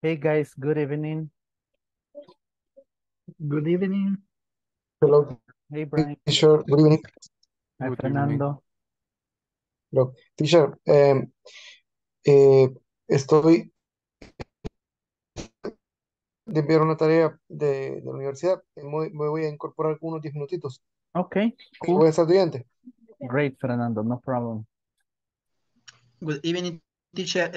Hey guys, good evening. Good evening. Hello, Hey Brian. teacher. Good evening. Hi Good evening. Fernando. Hello, teacher. Estoy de enviar una tarea de la universidad. Me voy a incorporar unos 10 minutitos. Okay, Voy cool. a estar estudiante. Great, Fernando, no problem. Good evening, teacher.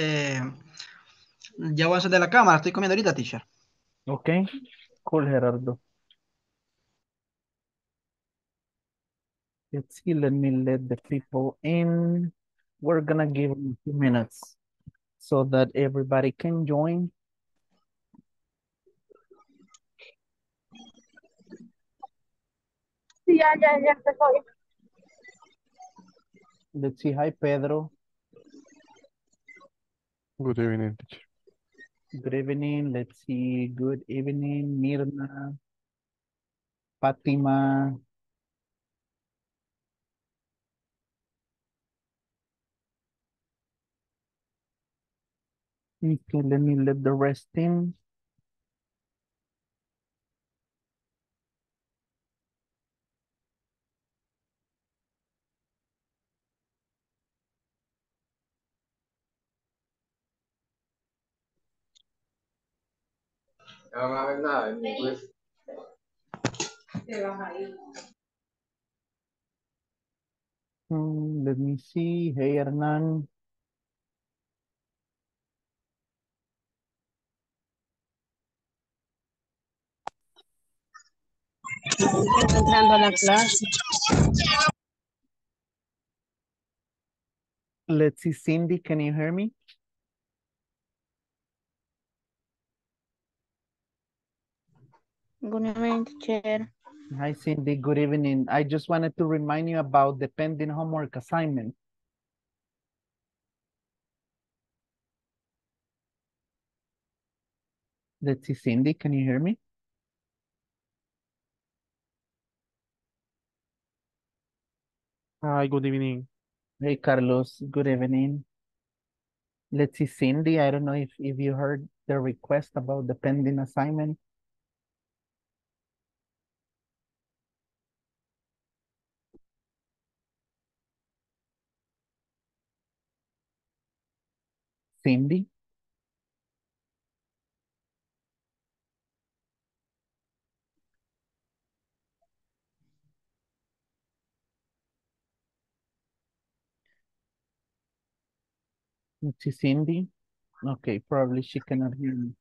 Ya voy a encender la cámara. Estoy comiendo ahorita, teacher. Okay, cool, Gerardo. Let's see, let me let the people in. We're gonna give them a few minutes so that everybody can join. Sí, ya estoy. Let's see, hi Pedro. Good evening, teacher. Good evening. Let's see, good evening, Mirna, Fatima. Okay, let me let the rest in. No va a ver nada. Let me see. Hey Hernan. Entrando a la clase. Let's see, Cindy, can you hear me? Good evening, teacher. Hi, Cindy. Good evening. I just wanted to remind you about the pending homework assignment. Let's see, Cindy, can you hear me? Hi, good evening. Hey, Carlos. Good evening. Let's see, Cindy. I don't know if you heard the request about the pending assignment. Cindy? Let's see, Cindy. Okay, probably she cannot hear me.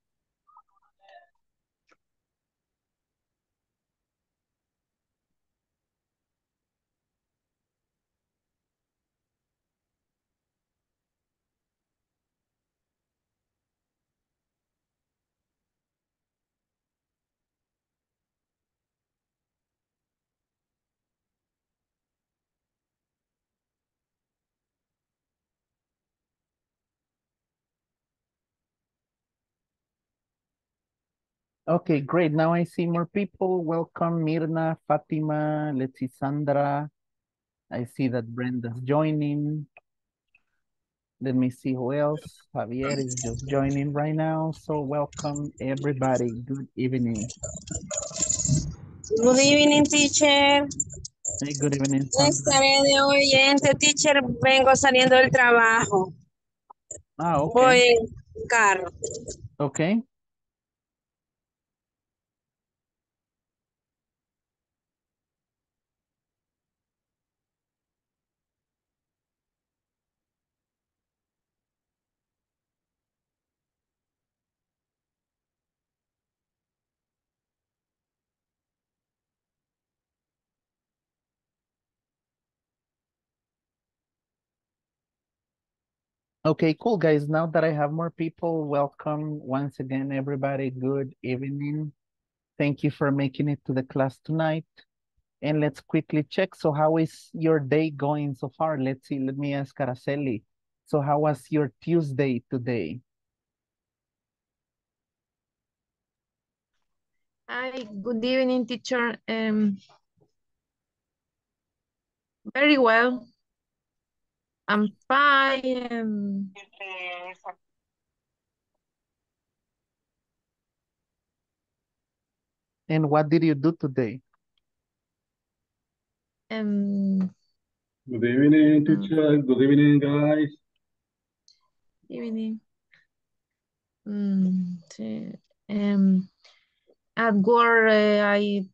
Okay, great. Now I see more people. Welcome, Mirna, Fatima. Let's see, Sandra. I see that Brenda's joining. Let me see who else. Javier is just joining right now. So welcome everybody. Good evening. Good evening, teacher. Hey, good evening, Sandra. Estaré de oyente, teacher. Vengo saliendo del trabajo. Ah, okay. Voy en carro. Okay. Okay, cool, guys. Now that I have more people, welcome once again, everybody. Good evening. Thank you for making it to the class tonight. And let's quickly check. So how is your day going so far? Let's see. Let me ask Araceli. So how was your Tuesday today? Hi, good evening, teacher. Very well. I'm fine. And what did you do today? Um, Good evening, mm, teacher. Good evening, guys. evening. Sí. At work, I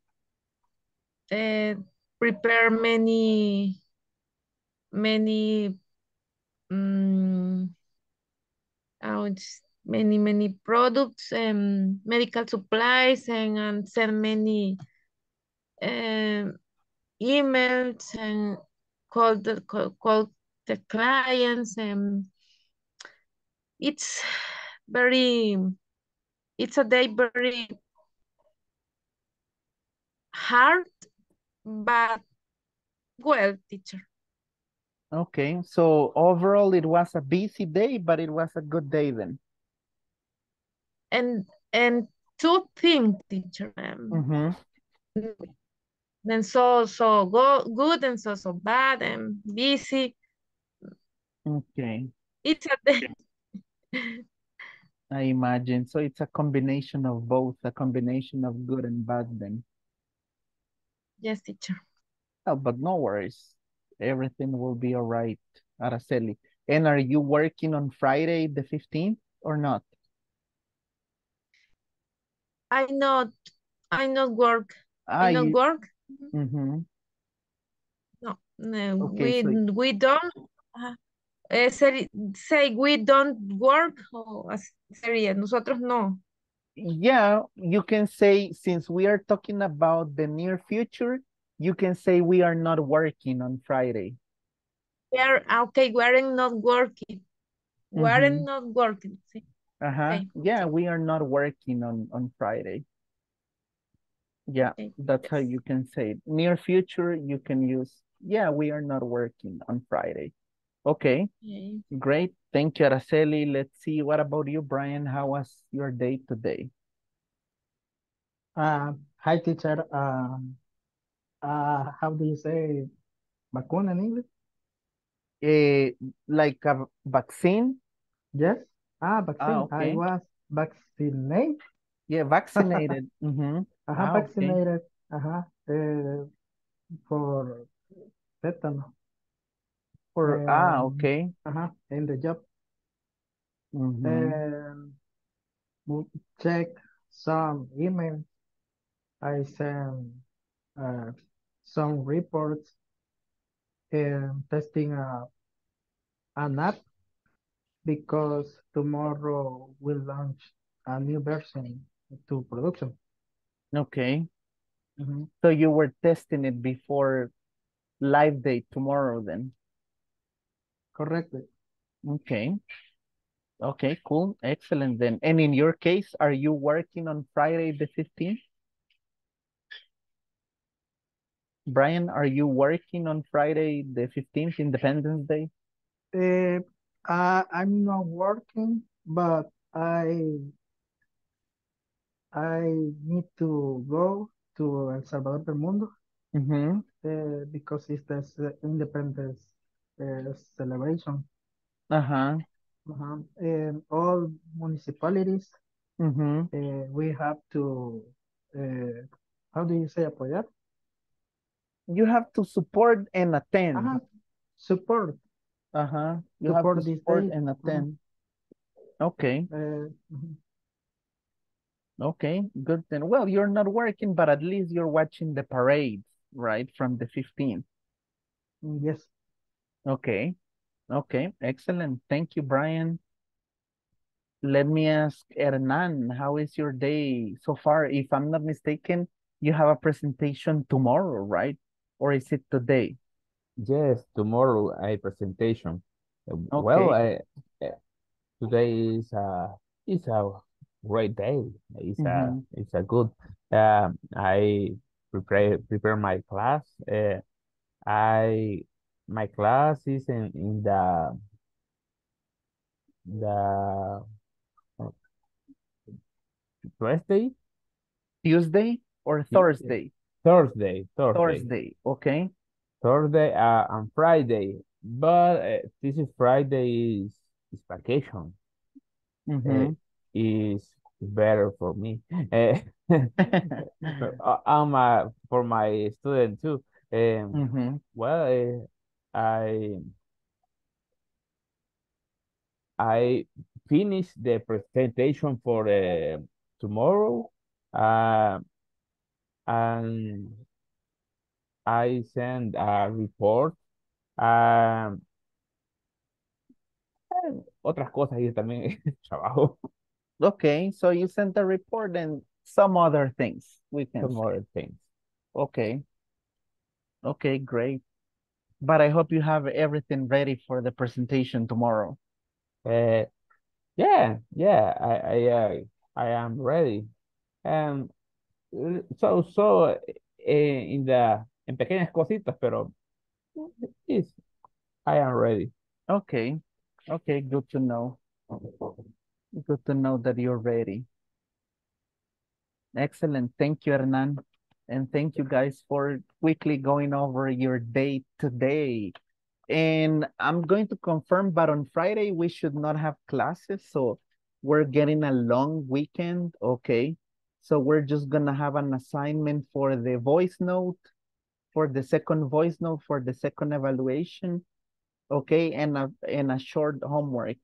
prepare many, um, many products and medical supplies and send many um, emails and call the clients, and it's very it's a day very hard, but well, teacher. Okay, so overall it was a busy day, but it was a good day then. And two things, teacher. Mm-hmm. Then so go good and so bad and busy. Okay, It's a day. I imagine. So it's a combination of both, a combination of good and bad then. Yes, teacher. Oh, but no worries. Everything will be all right, Araceli. And are you working on Friday the 15th or not? I not I not work. Ah, I not you, work. mm-hmm. No, Okay, we don't. Say we don't work o sería nosotros no. yeah, you can say, since we are talking about the near future, you can say we are not working on Friday. Okay, we are not working. We are Mm-hmm. not working. Sí. Uh-huh. Okay, Yeah, sí. we are not working on Friday. Yeah, Okay, that's how yes. you can say it. Near future, you can use, yeah, we are not working on Friday. Okay, Okay. great. Thank you, Araceli. Let's see, what about you, Brian? How was your day today? Hi, teacher. How do you say vacuna in English? Eh, like a vaccine? Yes. Ah, Vaccine. I okay. was vaccinated. Yeah, vaccinated. Mm-hmm. Ah, okay. Vaccinated. For tetanus. Okay. In the job. Mm-hmm. And check some email. I sent uh, some reports and testing an app because tomorrow we'll launch a new version to production. Okay. Mhm. So you were testing it before live day tomorrow then? Correctly. Okay. Okay, cool. Excellent then. And in your case, are you working on Friday the 15th? Brian, are you working on Friday the 15th, Independence Day? Uh, I'm not working, but I need to go to El Salvador del Mundo Mm-hmm. because it's the independence celebration. Uh-huh. And all municipalities, Mm-hmm. we have to, uh, how do you say apoyar? You have to support and attend. Support Uh-huh. You have to this support day. and attend. Okay. Okay, good then. Well, you're not working, but at least you're watching the parades, right? From the 15th. Yes. Okay. Okay, excellent. Thank you, Brian. Let me ask Hernan, how is your day so far? If I'm not mistaken, you have a presentation tomorrow, right? Or is it today? Yes, tomorrow a presentation. Well, Okay. uh, today is a great day. Mm-hmm. It's a good. I prepare my class. I my class is in the uh, Wednesday, Tuesday or Tuesday, Thursday? Thursday, Thursday, okay. Thursday, and Friday. But this is Friday is vacation. Mm-hmm. Is better for me. Uh, For my student too. Mm-hmm. Well, I finished the presentation for tomorrow, uh, and I sent a report. um, Otras cosas y también trabajo, Okay, so you sent a report and some other things we can some say. other things. Okay, okay, great. But I hope you have everything ready for the presentation tomorrow. Uh, yeah, I am ready. Um, en pequeñas cositas, pero yes, I am ready. Okay, okay, good to know. Good to know that you're ready. Excellent. Thank you, Hernan. And thank you guys for quickly going over your day today. And I'm going to confirm, but on Friday, we should not have classes. So we're getting a long weekend. Okay. So we're just going to have an assignment for the voice note, for the second voice note, for the second evaluation. Okay. And a short homework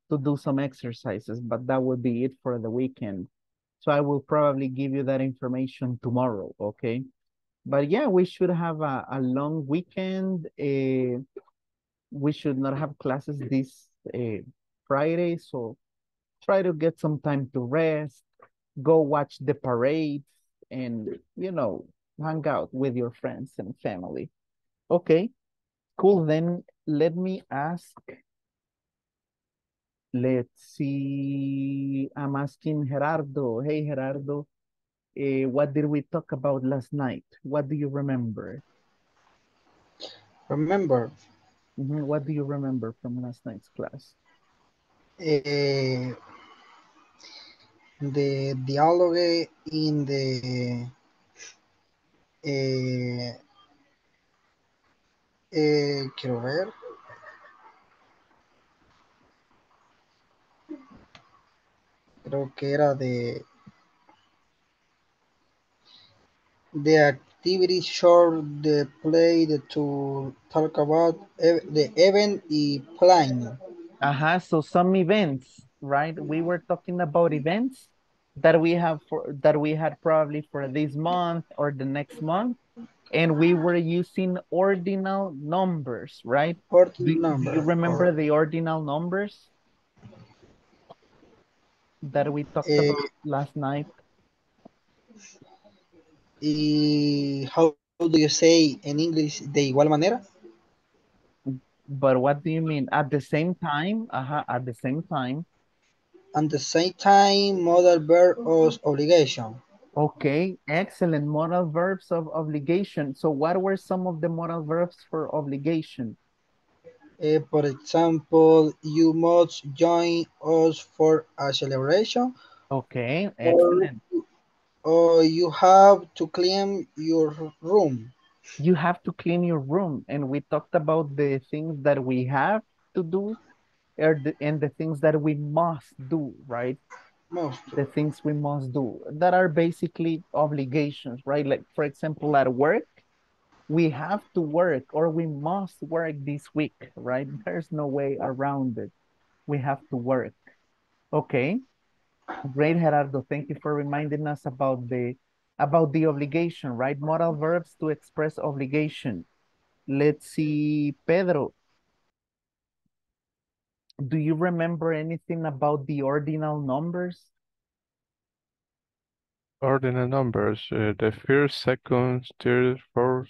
to do some exercises, but that would be it for the weekend. So I will probably give you that information tomorrow, okay? But yeah, we should have a long weekend. We should not have classes this Friday, so try to get some time to rest, go watch the parades, and, hang out with your friends and family. Okay, cool. Then let me ask. Let's see. I'm asking Gerardo. Hey, Gerardo, what did we talk about last night? What do you remember? Remember, What do you remember from last night's class? uh, the dialogue in the quiero ver, creo que era the activity short the play to talk about the event y plan. So some events, right? We were talking about events that we had probably for this month or the next month, and we were using ordinal numbers, right? Important Do you number remember or the ordinal numbers that we talked eh, about last night? y how do you say in English de igual manera? But what do you mean? At the same time? At the same time. At the same time, modal verb of obligation. Okay, excellent. Modal verbs of obligation. So what were some of the modal verbs for obligation? For example, you must join us for a celebration, Okay, or, excellent. or you have to clean your room. You have to clean your room. And we talked about the things that we have to do and the things that we must do, right? Must. The things we must do that are basically obligations, right? Like, for example, at work, we have to work or we must work this week, right? There's no way around it. We have to work. Okay, great, Gerardo. Thank you for reminding us about the obligation, right? Modal verbs to express obligation. Let's see, Pedro. Do you remember anything about the ordinal numbers? Ordinal numbers, the first, second, third, fourth,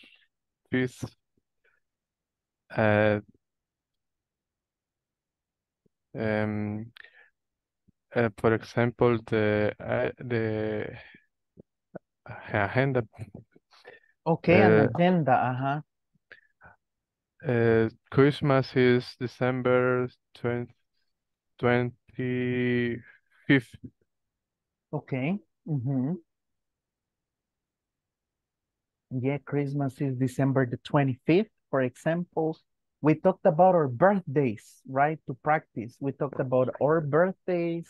fifth, uh, um, for example, the agenda. Okay, an agenda. Christmas is December 25th. Okay. Yeah, Christmas is December the 25th, for example. We talked about our birthdays, right? To practice. We talked about our birthdays.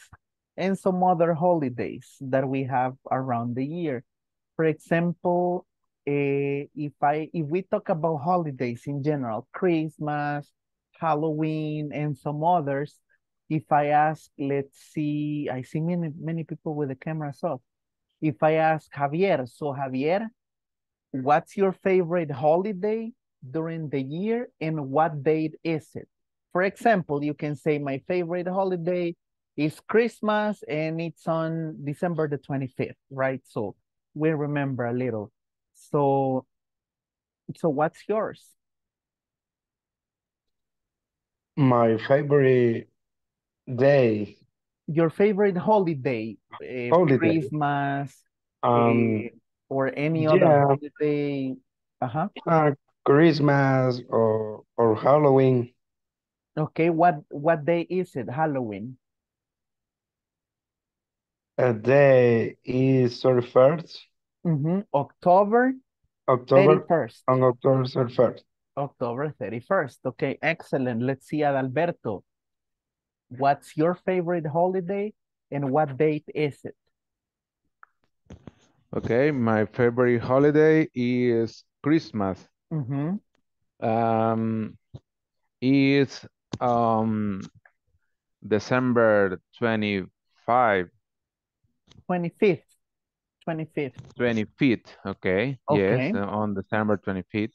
and some other holidays that we have around the year. For example, if we talk about holidays in general, Christmas, Halloween, and some others, if I ask, let's see, I see many people with the cameras off. If I ask Javier, so Javier, what's your favorite holiday during the year and what date is it? For example, you can say my favorite holiday is Christmas and it's on December the 25th, right? So we remember a little. So what's yours? My favorite day, Your favorite holiday, holiday. Christmas, Um, or any other yeah, holiday? Uh-huh. Christmas or Halloween. Okay, what day is it? Halloween. A day is 31st, October October, 31st. on October 31st. October 31st. Okay, excellent. Let's see, Adalberto. What's your favorite holiday and what date is it? Okay, my favorite holiday is Christmas. Um, it's December 25, 25th. 25th. 25th. Okay, Okay. yes, on December 25th.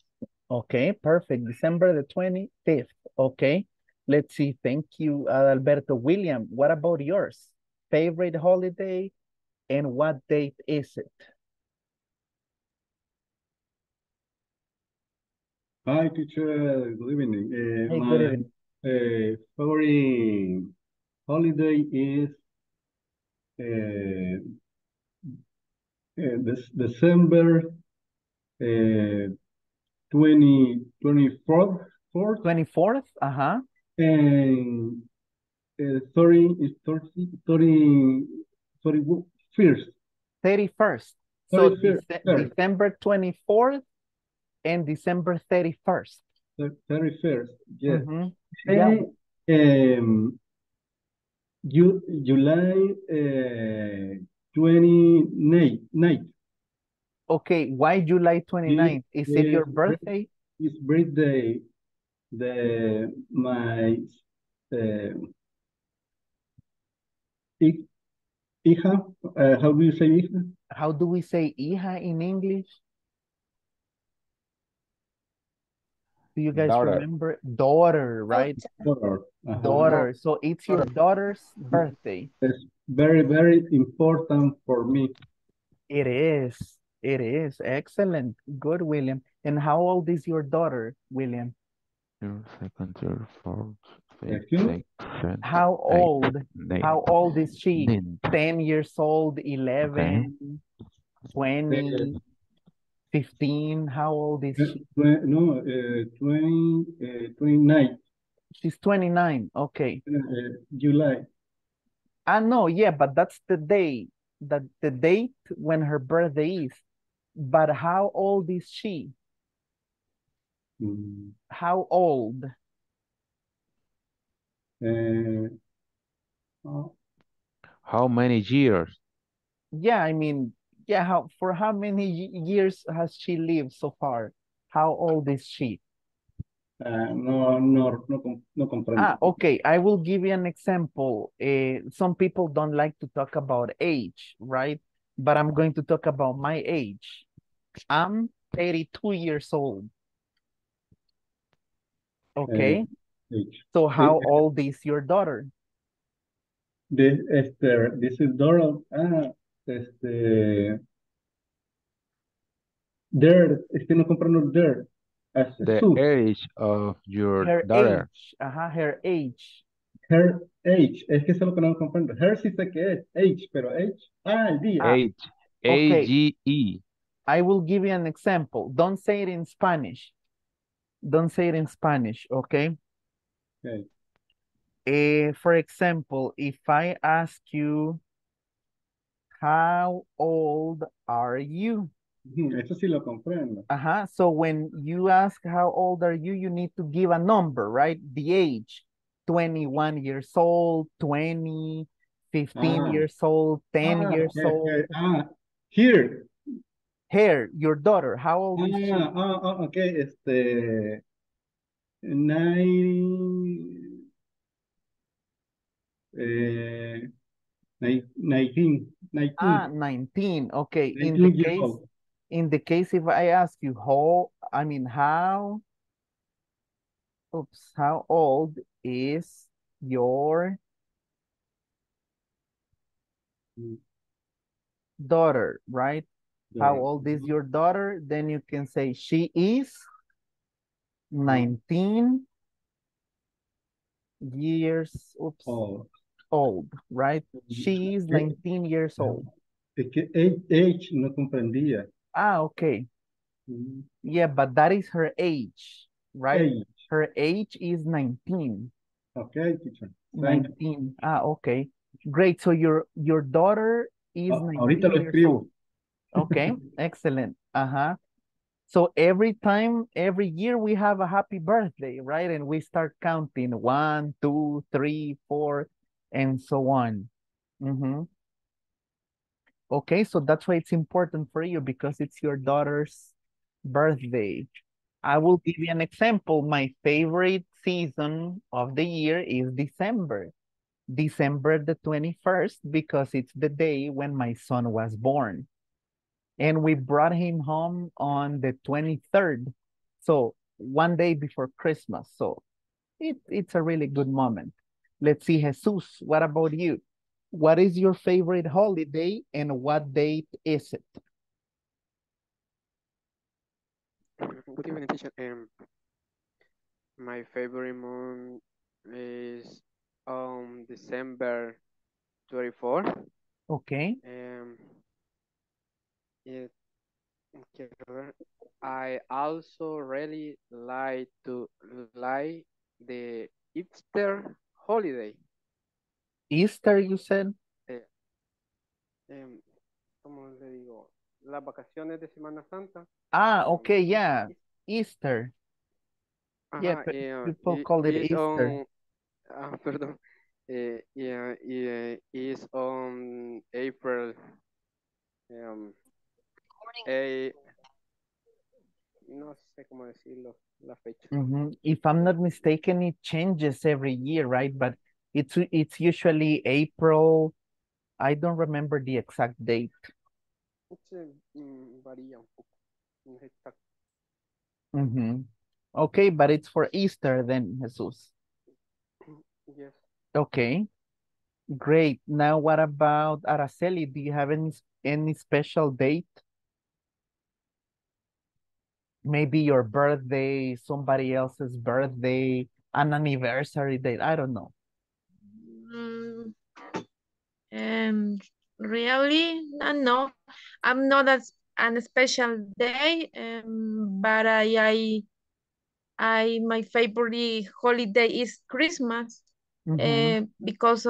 Okay, perfect. December the 25th. Okay. Let's see. Thank you, Adalberto. William, what about yours? Favorite holiday and what date is it? Hi, teacher. Good evening. Hey, good My evening. favorite holiday is uh, December 24th, 24th? Uh-huh. and 30, is 30, 30, 31st. 31st. So 31st. December 24th and December 31st. 31st, yes. Yeah. And July 29th. Okay, why July 29th? Is it your birthday? His birthday, my uh, hija, how do you say hija? How do we say hija in English? Do you guys Daughter. remember? Daughter, right? Daughter. Daughter. So it's your daughter's birthday. It's very, very important for me. It is. It is. Excellent. Good, William. And how old is your daughter, William? Second, third, fourth, fifth, Thank you. sixth, seventh, How old? eighth, How old is she? ninth. 10 years old, 11, 20, 15. How old is she? No, 29, She's 29. Okay. July. No, yeah, but that's the day, the date when her birthday is. But how old is she? Mm, How old? oh, How many years? Yeah, I mean, yeah, for how many years has she lived so far? How old is she? no comprendo. Okay, I will give you an example. Some people don't like to talk about age, right? But I'm going to talk about my age. I'm 32 years old. Okay. Age. So how old is your daughter? This is Dora. There, no comprendo there. The Su, age of your Her daughter. age. Her age. her age. Es que eso es lo que no comprendo. Her sí sé que es age, pero age. El día. Age. Okay. A-G-E. I will give you an example. Don't say it in Spanish. Don't say it in Spanish, okay? Okay. For example, if I ask you, how old are you? Eso sí lo comprendo. So when you ask how old are you, you need to give a number, right? The age, 21 years old, 20, 15 Ah, years old, 10 years old. Here. Her, your daughter, how old is she? Okay, 9, 19, 19. Okay. 19 years old. In the case, if I ask you how old is your daughter, right? How old is your daughter? Then you can say she is 19 years old, right? She is 19 years old. Es que age no comprendía. Okay. Yeah, but that is her age, right? Age. Her age is 19. Okay, teacher. Thank 19. Okay. Great. So your daughter is ahorita 19 lo years escribo. old. Okay, excellent. So every year we have a happy birthday, right? And we start counting 1, 2, 3, 4, and so on. Okay, so that's why it's important for you because it's your daughter's birthday. I will give you an example. My favorite season of the year is December. December the 21st, because it's the day when my son was born. And we brought him home on the 23rd. So one day before Christmas. So it's a really good moment. Let's see, Jesus, what about you? What is your favorite holiday and what date is it? Good evening, teacher. My favorite month is December 24th. Okay. It, I also really like the Easter holiday. Easter, you said? ¿Cómo le digo? Las vacaciones de Semana Santa. Okay, yeah. Easter. Yeah, people call it Easter. Perdón. Is on April. No sé cómo decirlo, la fecha. If I'm not mistaken, it changes every year, right? But it's usually April. I don't remember the exact date. Varía un poco. No es exacto. Okay, but it's for Easter then, Jesus. Yes. Okay, great. Now, what about Araceli? Do you have any special date? Maybe your birthday, somebody else's birthday, an anniversary date. I don't know. Really, no, I'm not a special day, but my favorite holiday is Christmas, because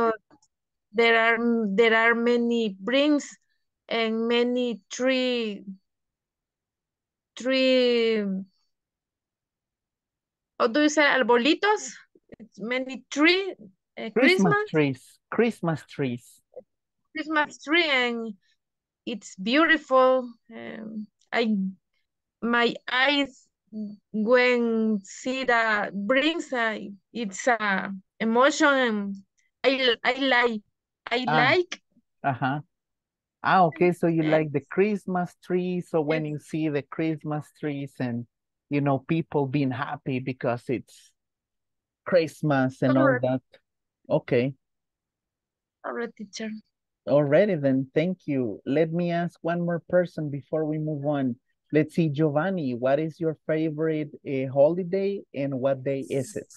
there are many brings and many tree. How do you say arbolitos? It's many tree. Christmas trees. Christmas trees. Christmas tree, and it's beautiful. My eyes when see the brings, it's a emotion. I like. Okay, so you like the Christmas tree. So when you see the Christmas trees and, people being happy because it's Christmas and all that. Okay. All right, teacher. Already then, thank you. Let me ask one more person before we move on. Let's see, Giovanni, what is your favorite holiday and what day is it?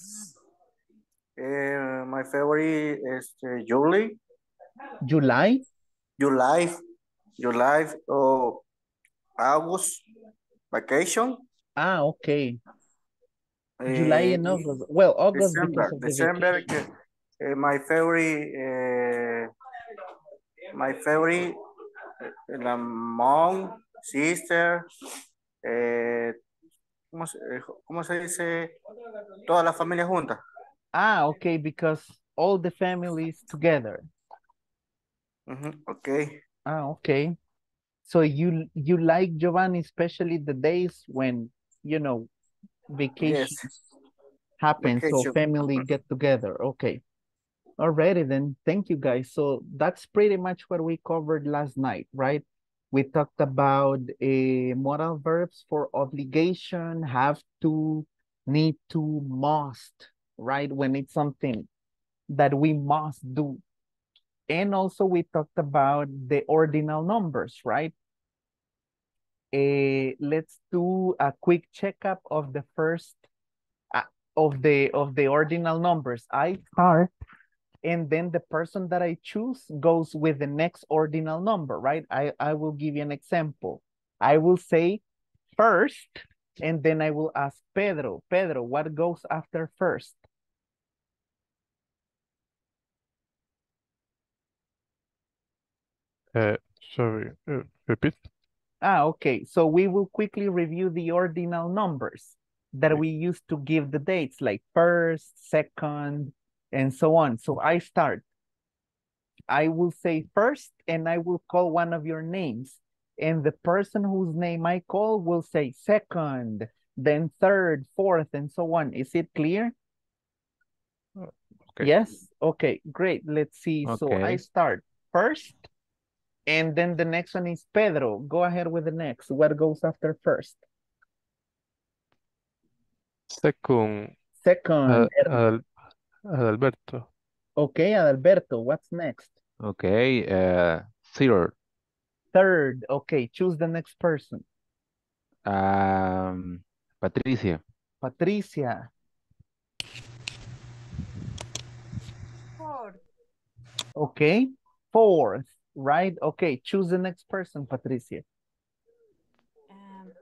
My favorite is July. July? July or August vacation. Okay. July and August. Well, August because of the vacation. My favorite, la mom, sister, ¿cómo se dice? Toda la familia junta. Okay, because all the families together. Okay. Ah, okay. So you like Giovanni, especially the days when, you know, Yes. vacations happen, so Vacation. family get together. Okay. Alrighty then. Thank you guys. So that's pretty much what we covered last night, right? We talked about modal verbs for obligation, have to, need to, must, right? When it's something that we must do. And also we talked about the ordinal numbers, right? Let's do a quick checkup of the first of the ordinal numbers. I start, and then the person that I choose goes with the next ordinal number, right? I will give you an example. I will say first, and then I will ask Pedro. Pedro, what goes after first? Sorry, repeat. Ah, okay. So we will quickly review the ordinal numbers that we use to give the dates, like first, second, and so on. So I start. I will say first, and I will call one of your names. And the person whose name I call will say second, then third, fourth, and so on. Is it clear? Okay. Yes? Okay, great. Let's see. So I Okay. start first, and then the next one is Pedro. Go ahead with the next. What goes after first? Second, Second, Hernán. Adalberto. Okay, Adalberto, what's next? Okay. Third. Third, okay, choose the next person. Patricia. Patricia. Fourth. Okay, fourth, right? Okay, choose the next person, Patricia.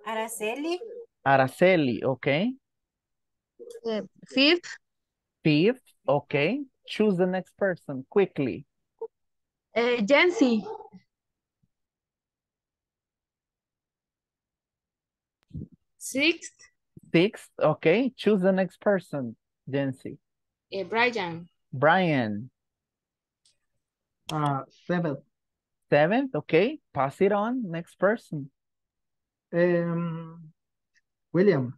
Araceli. Araceli, okay. Fifth. Fifth, okay. Choose the next person, quickly. Jency. Sixth. Sixth, okay. Choose the next person, Jency. Brian. Brian. Seventh. Seventh, okay. Pass it on, next person. William.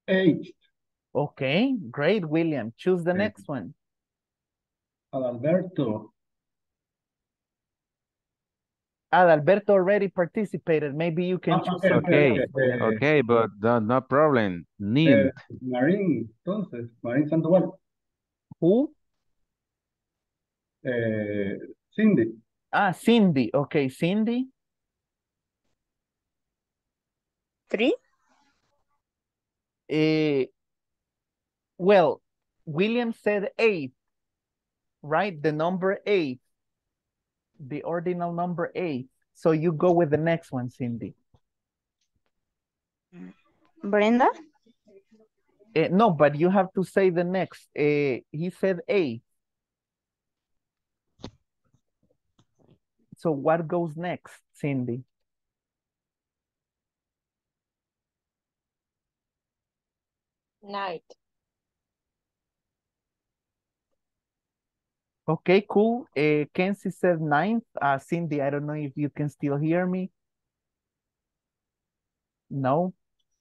Eighth. Okay, great, William. Choose the next one. Adalberto. Adalberto already participated. Maybe you can choose Okay. something else. Okay, but no problem. Ninth. Marín, entonces, Marín Sandoval. Who? Cindy. Ah, Cindy. Okay, Cindy. Three. Well, William said eight, right? The number eight, the ordinal number eight. So you go with the next one, Cindy. Brenda. No, but you have to say the next. He said eight. So what goes next, Cindy? Night. Okay, cool. Kenzie said ninth. Cindy, I don't know if you can still hear me. No?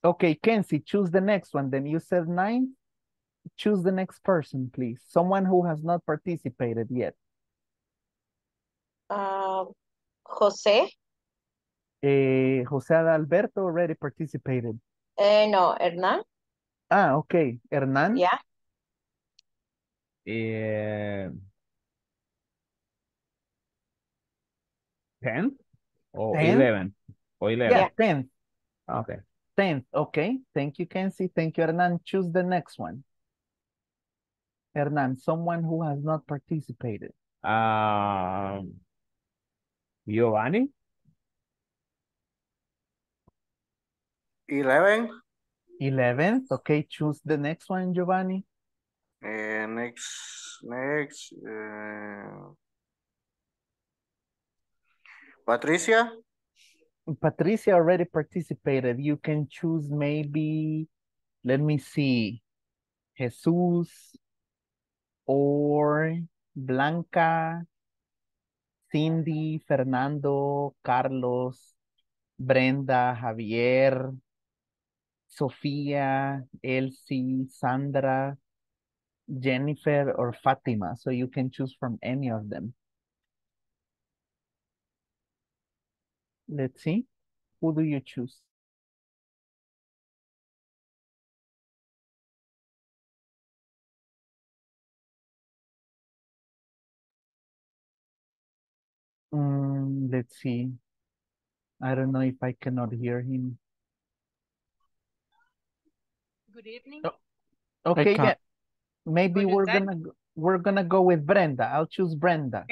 Okay, Kenzie, choose the next one. Then you said ninth. Choose the next person, please. Someone who has not participated yet. Jose. Jose Alberto already participated. No, Hernan. Ah, okay. Hernan? Yeah. 10th or 10th? 11th or 11th. Yeah, 10th. Okay. 10th. Okay. Thank you, Kenzie. Thank you, Hernan. Choose the next one. Hernan, someone who has not participated. Giovanni. 11. 11th. Okay. Choose the next one, Giovanni. Next. Patricia. Patricia already participated. You can choose maybe, let me see. Jesus, or Blanca, Cindy, Fernando, Carlos, Brenda, Javier, Sofía, Elsie, Sandra, Jennifer, or Fatima. So you can choose from any of them. Let's see. Who do you choose? Let's see. I don't know if I cannot hear him. Good evening. Oh, okay, can. yeah. Maybe What is we're gonna go with Brenda. I'll choose Brenda.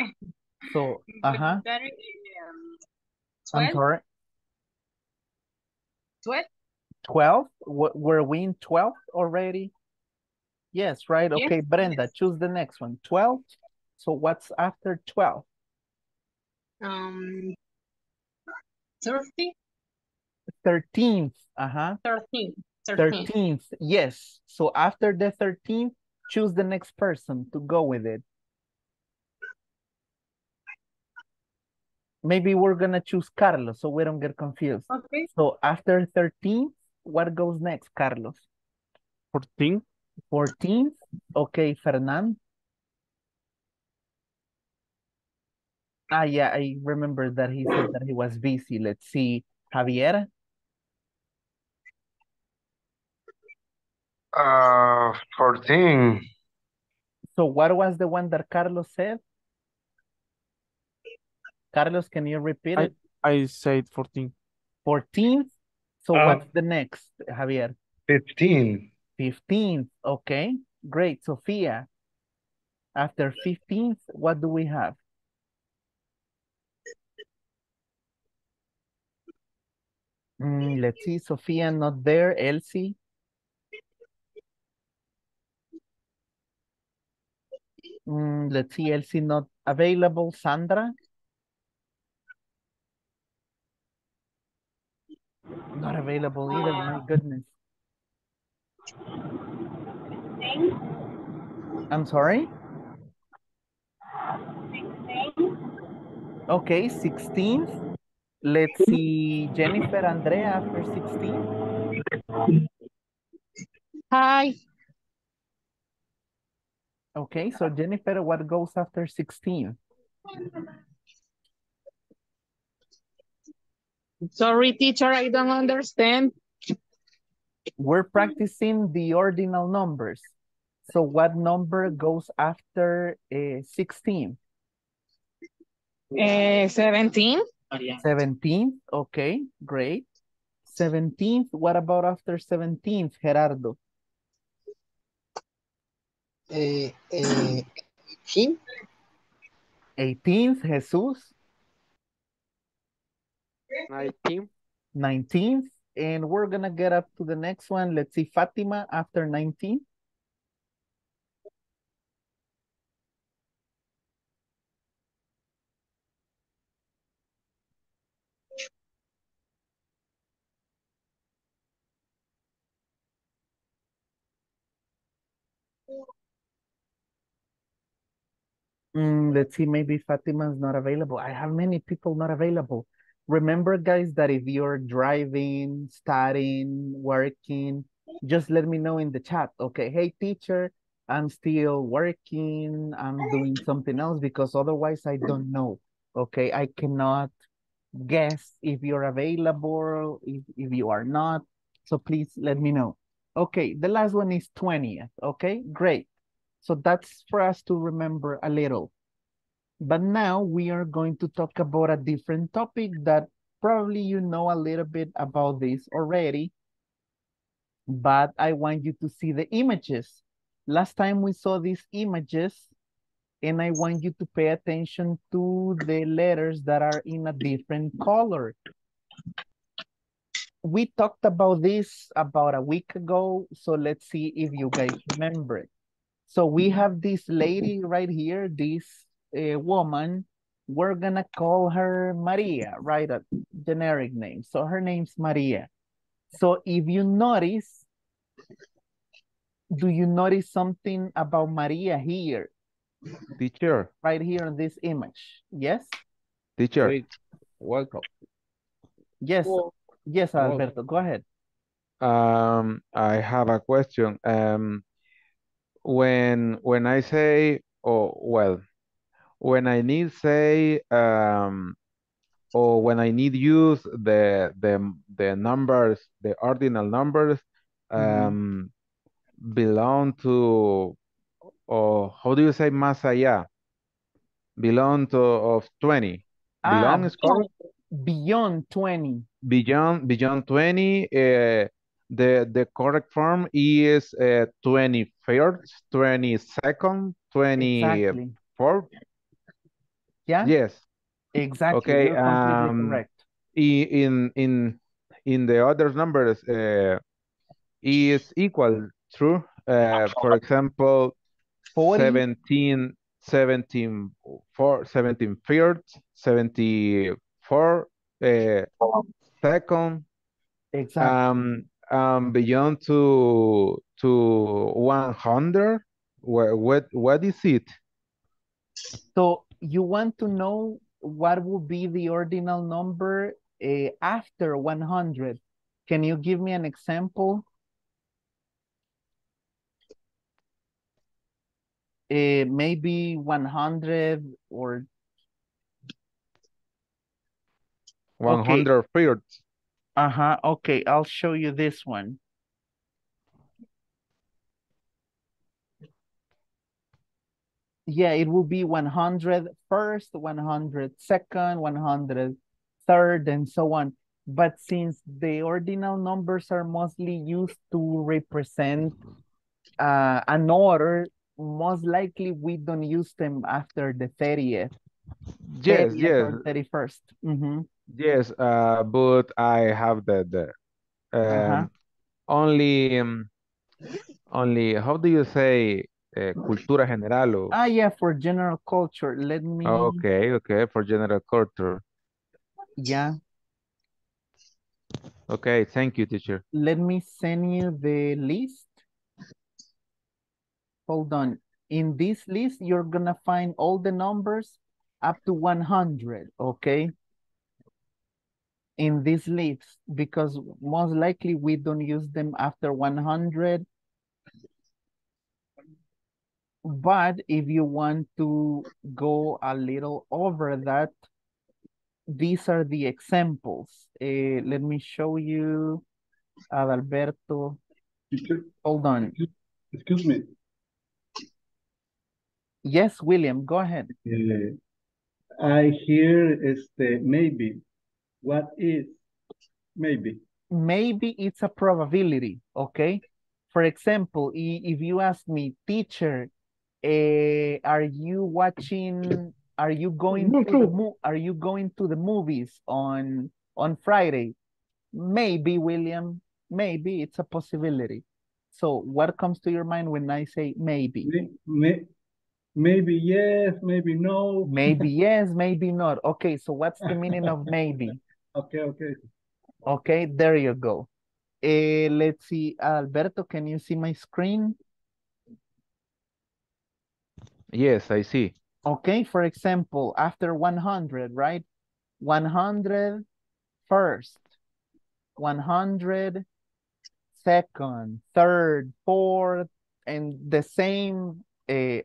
So, What is that? I'm 12? sorry. 12? 12? Were we in 12 already? Yes, right. Yes, Okay, Brenda, choose the next one. 12. So what's after 12? 30? 13th. Uh-huh. 13. 13th. Yes. So after the 13th, choose the next person to go with it. Maybe we're gonna choose Carlos so we don't get confused. Okay. So after 13th, what goes next, Carlos? 14. 14th. Okay, Fernand. Ah, yeah, I remember that he said that he was busy. Let's see. Javier. 14. So what was the one that Carlos said? Carlos, can you repeat it? I said 14. 14th. So what's the next, Javier? 15. 15th. Okay, great. Sophia. After 15th, what do we have? Let's see. Sophia not there. Elsie. Let's see. Elsie not available. Sandra. Not available either. My goodness. I'm sorry? Okay, 16th. Let's see. Jennifer, Andrea after 16th. Hi. Okay, so Jennifer, what goes after 16? Sorry, teacher, I don't understand. We're practicing the ordinal numbers. So what number goes after 16? 17. 17th, okay, great. 17th, what about after 17th, Gerardo? 18. 18th, Jesus? 19. 19th, and we're gonna get up to the next one. Let's see, Fatima after 19th. Let's see, maybe Fatima's not available. I have many people not available. Remember, guys, that if you're driving, studying, working, just let me know in the chat. Okay, hey, teacher, I'm still working. I'm doing something else because otherwise I don't know. Okay, I cannot guess if you're available, if you are not. So please let me know. Okay, the last one is 20th. Okay, great. So that's for us to remember a little. But now we are going to talk about a different topic that probably you know a little bit about this already, but I want you to see the images. Last time we saw these images, and I want you to pay attention to the letters that are in a different color. We talked about this about a week ago, so let's see if you guys remember it. So we have this lady right here, this woman. We're gonna call her Maria, right? A generic name. So her name's Maria. So if you notice, Do you notice something about Maria here? Teacher, Right here in this image. Yes? teacher. Wait. Welcome. Yes. Yes, Welcome. Alberto, go ahead. I have a question. When I say, oh, well, when I need say, or when I need use the numbers, the ordinal numbers, belong to, or how do you say más allá? Belong to of 20. Belong is correct? Beyond 20. Beyond 20, the correct form is 21st, 22nd, Exactly. 24th. Yeah? Yes. Exactly. Okay. You're completely correct. In the other numbers is equal, true? For example, 40. 17, 17, 4, 17 first, 74 second, Exactly. beyond to 100. What is it? So you want to know what would be the ordinal number after 100. Can you give me an example? Maybe 100 or... 100 first. Okay, I'll show you this one. Yeah, it will be 100 first, 100 second, 100 third, and so on. But since the ordinal numbers are mostly used to represent an order, most likely we don't use them after the 30th. Yes, 30th yes, or 31st. yes. But I have only only. How do you say cultura general? Yeah, for general culture. Let me. Okay, for general culture. Yeah. Okay, thank you, teacher. Let me send you the list. Hold on. In this list, you're gonna find all the numbers up to 100, okay? In this list, because most likely we don't use them after 100. But if you want to go a little over that, these are the examples. Let me show you, Adalberto. Hold on. Excuse me. Yes, William, go ahead. I hear maybe. What is maybe? Maybe it's a probability, okay? For example, if you ask me, teacher, are you watching, are you going to the movies on Friday? Maybe, William, maybe it's a possibility. So what comes to your mind when I say maybe? Maybe yes, maybe no. Maybe yes, maybe not. Okay, so what's the meaning of maybe? Okay. Okay, there you go. Let's see, Alberto, can you see my screen? Yes, I see. Okay, for example, after 100, right? 100 first, 100 second, third, fourth, and the same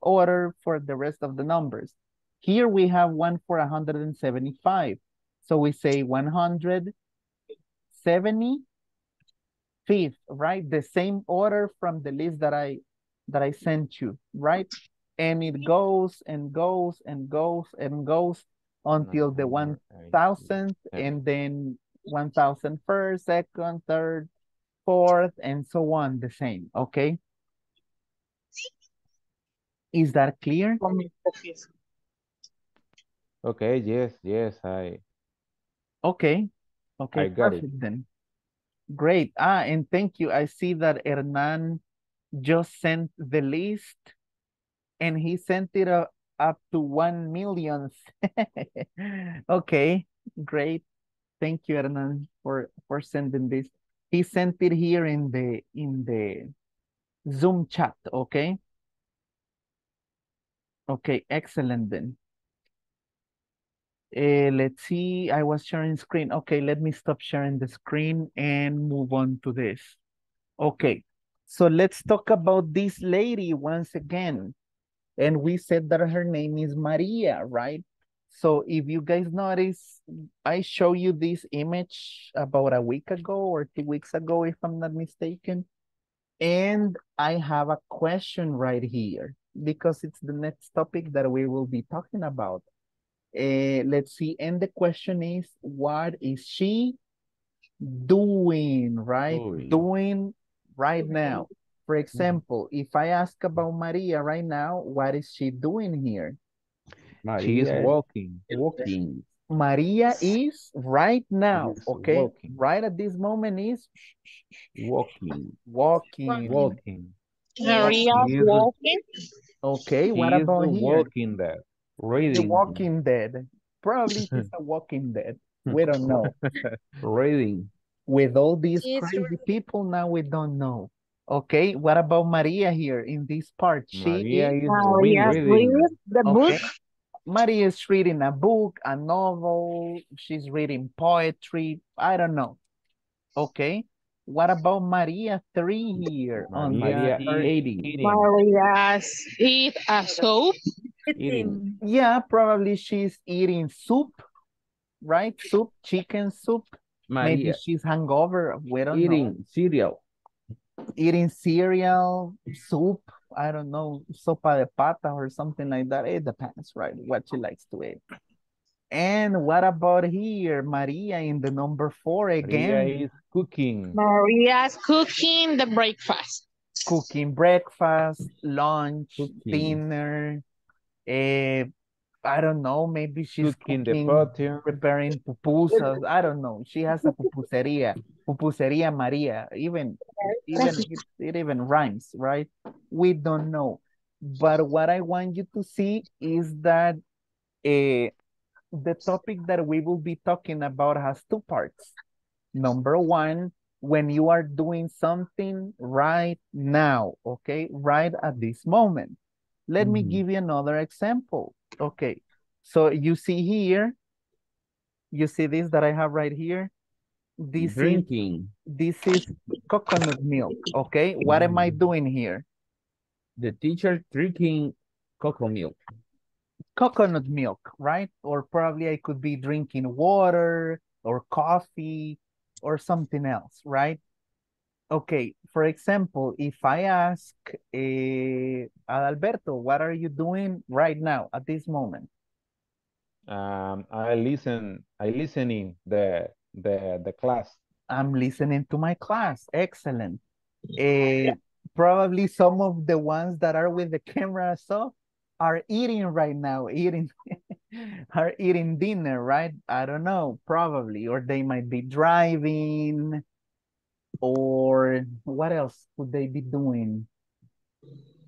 order for the rest of the numbers. Here we have one for 175. So we say 175th, right? The same order from the list that I sent you, right? And it goes and goes and goes and goes until the 1000th, and then 1001st, second, third, fourth, and so on, the same, okay? Is that clear? Okay, yes, Okay, I got it. perfect then. Great. And thank you. I see that Hernan just sent the list, and he sent it up to 1 million. Okay, great. Thank you, Hernan, for sending this. He sent it here in the Zoom chat, okay? Okay, excellent then. Let's see, I was sharing screen. Okay, let me stop sharing the screen and move on to this. Okay, so let's talk about this lady once again. And we said that her name is Maria, right? So if you guys notice, I show you this image about a week ago or 2 weeks ago, if I'm not mistaken. And I have a question right here because it's the next topic that we will be talking about. Let's see. And the question is, what is she doing, right? Doing right now. For example, if I ask about Maria right now, what is she doing here? She is Maria walking. walking. Maria is right now, Is okay? walking. Right at this moment is Walking. walking. Walking. Maria She is walking. Okay, what she is about the here? walking dead. The Reading. Walking Dead. Probably she's a Walking Dead. We don't know. Reading. With all these She's crazy people now, we don't know. Okay, what about Maria here in this part? She Maria is, is Maria reading. read the book. okay. Maria is reading a book, a novel. She's reading poetry. I don't know. Okay. What about Maria 3 here on Maria her? is Eating. eating. Maria eat a soup. Eating. Yeah, probably she's eating soup, right? Soup, chicken soup. Maybe Maria she's hungover. We don't know. eating cereal. Eating cereal, soup. I don't know, sopa de pata or something like that. It depends, right? What she likes to eat. And what about here, Maria in the number 4 Maria again? is cooking. Maria's cooking the breakfast. Cooking breakfast, lunch, Cooking. dinner. I don't know, maybe she's Cooking the cooking, potion. preparing pupusas. I don't know. She has a pupuseria Maria. Even it even rhymes, right? We don't know. But what I want you to see is that the topic that we will be talking about has 2 parts. Number 1, when you are doing something right now, okay? Right at this moment. Let me give you another example. Okay, so you see here, you see this that I have right here? Drinking. This is coconut milk, okay? What am I doing here? The teacher drinking cocoa milk. Coconut milk, right? Or probably I could be drinking water or coffee or something else, right? Okay, for example, if I ask Adalberto, what are you doing right now at this moment? I listening the class. I'm listening to my class. Excellent. Probably some of the ones that are with the camera so are eating right now, are eating dinner, right? I don't know, probably, or they might be driving, or what else could they be doing?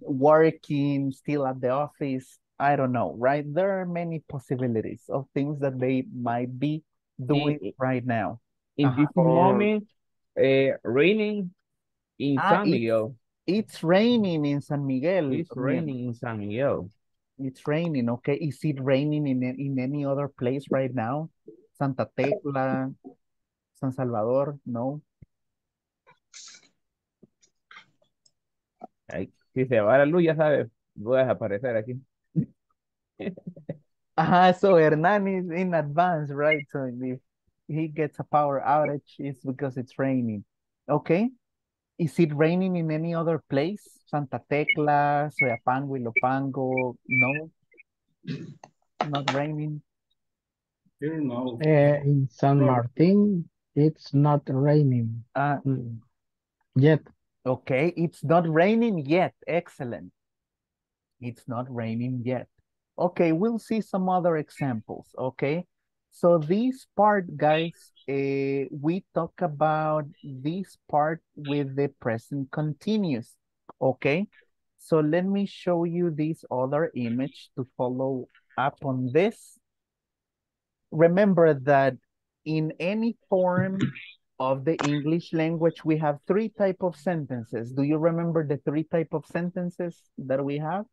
Working, still at the office. I don't know, right? There are many possibilities of things that they might be doing right now. In this moment, raining in San Miguel. It's raining in San Miguel. It's raining in San Miguel. It's raining, okay. Is it raining in any other place right now? Santa Tecla, San Salvador, no? Ay, si se va la luz, ya sabes, voy a desaparecer aquí. So Hernan is in advance, right? So if he gets a power outage, it's because it's raining. Okay. Is it raining in any other place? Santa Tecla, Soyapango, Ilopango? No, not raining. Here no. In San Martin, it's not raining yet. Okay, it's not raining yet. Excellent. It's not raining yet. Okay, we'll see some other examples, okay? So this part, guys, we talk about this part with the present continuous, okay? So let me show you this other image to follow up on this. Remember that in any form of the English language, we have 3 types of sentences. Do you remember the 3 types of sentences that we have?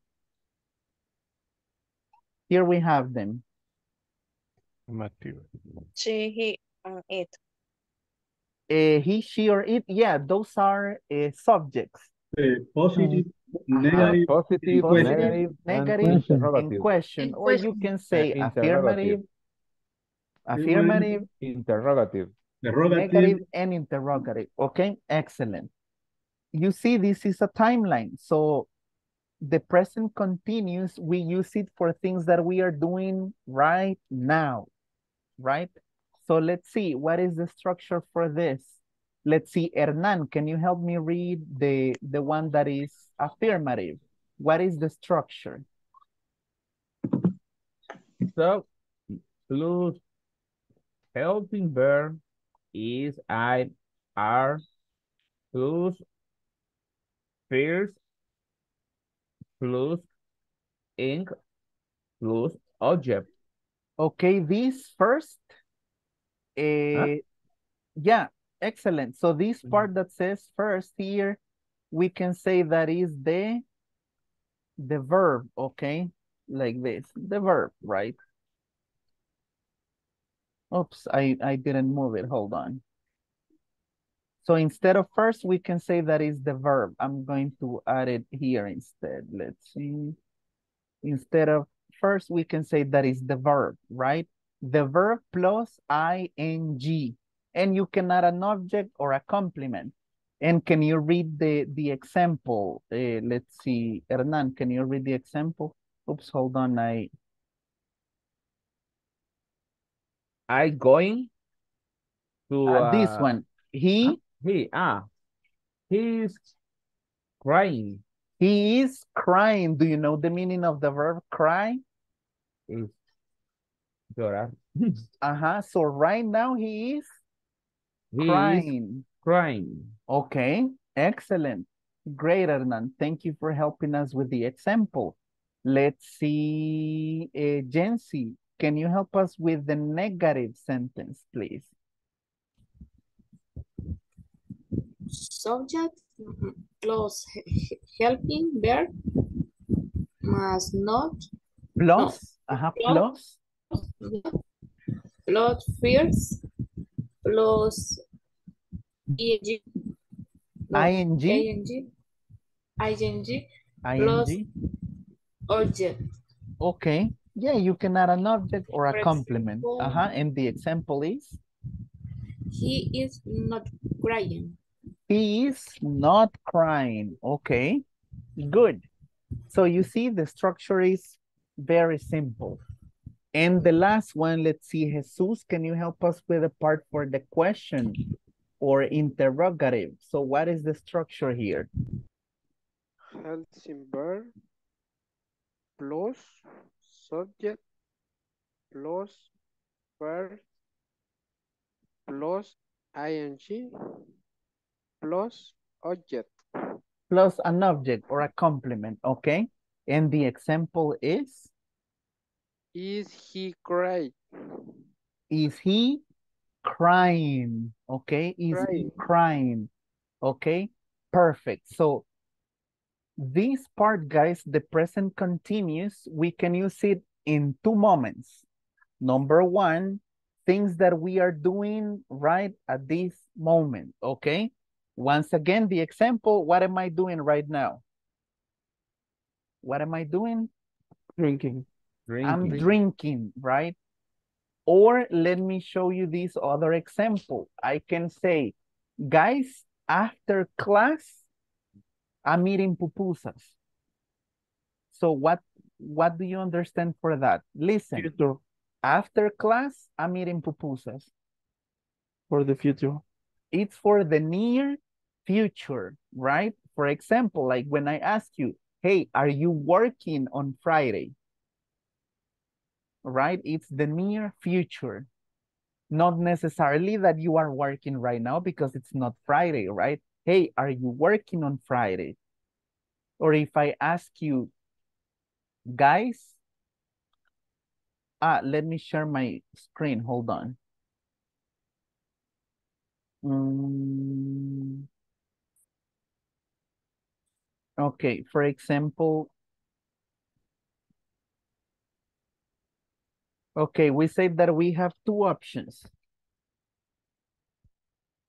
Here we have them. Afirmative. She, he, it. He, she, or it. Yeah, those are subjects. Positive, Positive, negative, Positive, question. negative, and negative, and interrogative. question. Or you can say Interrogative. affirmative, Interrogative. Interrogative. negative, and interrogative. Okay, excellent. You see, this is a timeline. So the present continuous, we use it for things that we are doing right now, right? So let's see, what is the structure for this? Let's see, Hernan, can you help me read the one that is affirmative? What is the structure? So, plus helping verb is I, are, plus first, plus ink, plus object. Okay, this first, yeah, excellent. So this part that says first here, we can say that is the verb, okay? Like this, the verb, right? Oops, I didn't move it, hold on. So instead of first, we can say that is the verb. I'm going to add it here instead. Let's see. Instead of first, we can say that is the verb, right? The verb plus ing. And you can add an object or a complement. And can you read the example? Let's see, Hernan, can you read the example? Oops, hold on, I going to this one. He he's crying. He is crying. Do you know the meaning of the verb cry? Is llorar. So right now he is crying. Crying. Okay, excellent. Great, Hernan. Thank you for helping us with the example. Let's see, Jency, can you help us with the negative sentence, please? Subject plus helping verb must not. Plus, plus. Plus first plus ing. Ing plus object. Okay. Yeah, you can add an object or a For complement. example, And the example is? He is not crying. He is not crying. Okay, good. So you see the structure is very simple. And the last one, let's see, Jesus, can you help us with the part for the question or interrogative? So what is the structure here? Helping verb plus subject plus verb plus ing plus object. Plus an object or a complement, okay? And the example is? Is he crying? Is he crying? Okay, is he crying? Okay, perfect. So this part, guys, the present continuous, we can use it in 2 moments. Number 1, things that we are doing right at this moment, okay? Once again, the example, what am I doing right now? What am I doing? Drinking. I'm drinking, right? Or let me show you this other example. I can say, guys, after class, I'm eating pupusas. So what do you understand for that? Listen, Future. after class, I'm eating pupusas. For the future. It's for the near future, right? For example, like when I ask you, hey, are you working on Friday? Right? It's the near future. Not necessarily that you are working right now because it's not Friday, right? Hey, are you working on Friday? Or if I ask you, guys, let me share my screen, hold on. Okay, for example, okay, we say that we have two options.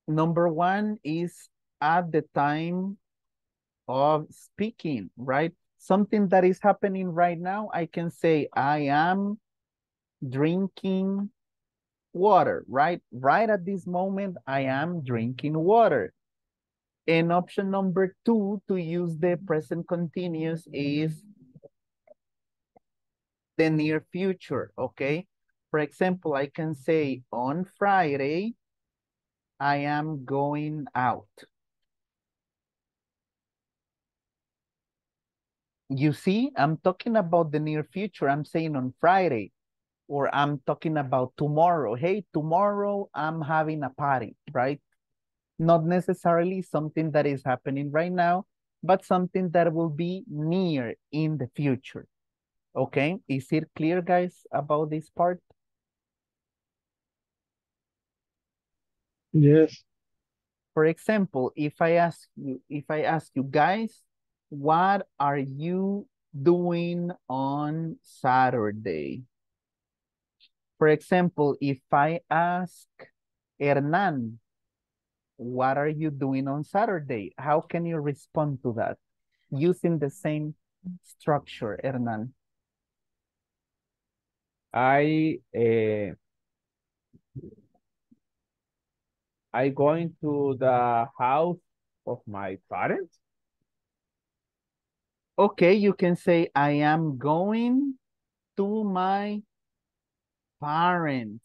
Number one is at the time of speaking, right? Something that is happening right now, I can say, I am drinking water, right? Right at this moment, I am drinking water. And option number two to use the present continuous is the near future, okay? For example, I can say on Friday, I am going out. You see, I'm talking about the near future. I'm saying on Friday, or I'm talking about tomorrow. Hey, tomorrow I'm having a party, right? Not necessarily something that is happening right now, but something that will be near in the future. Okay, is it clear, guys, about this part? Yes. For example, if I ask you guys, what are you doing on Saturday? For example, if I ask Hernan, what are you doing on Saturday? How can you respond to that using the same structure, Hernan? I going to the house of my parents. Okay, you can say, I am going to my parents.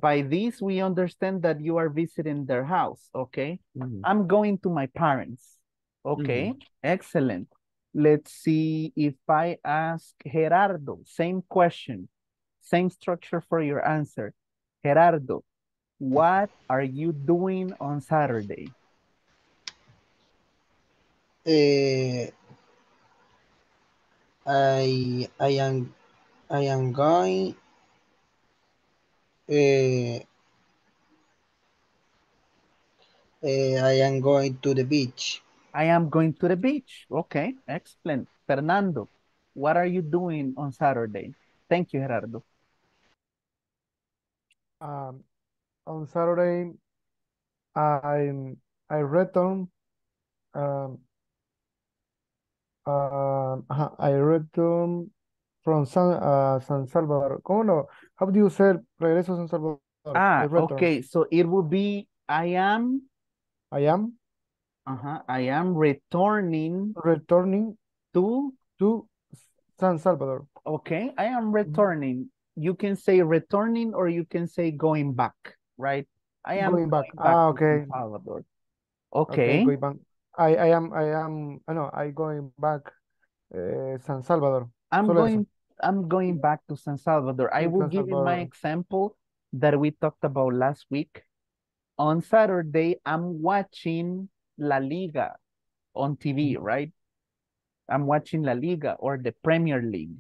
By this, we understand that you are visiting their house, okay? I'm going to my parents. Okay, excellent. Let's see if I ask Gerardo, same question, same structure for your answer. Gerardo, what are you doing on Saturday? I am going I am going to the beach. I am going to the beach. Okay, excellent. Fernando, what are you doing on Saturday? Thank you, Gerardo. On Saturday, I I return I return from San Salvador. ¿Cómo no? How do you say regreso a San Salvador? I return. Okay, so it will be I am returning to San Salvador. Okay, I am returning. You can say returning or you can say going back, right? I am Going back. to Okay. San Salvador. Okay, Okay. going back. I going back San Salvador. Solo eso. I'm going back to San Salvador. I will San give you my Salvador. example that we talked about last week. On Saturday, I'm watching La Liga on TV, right? I'm watching La Liga or the Premier League.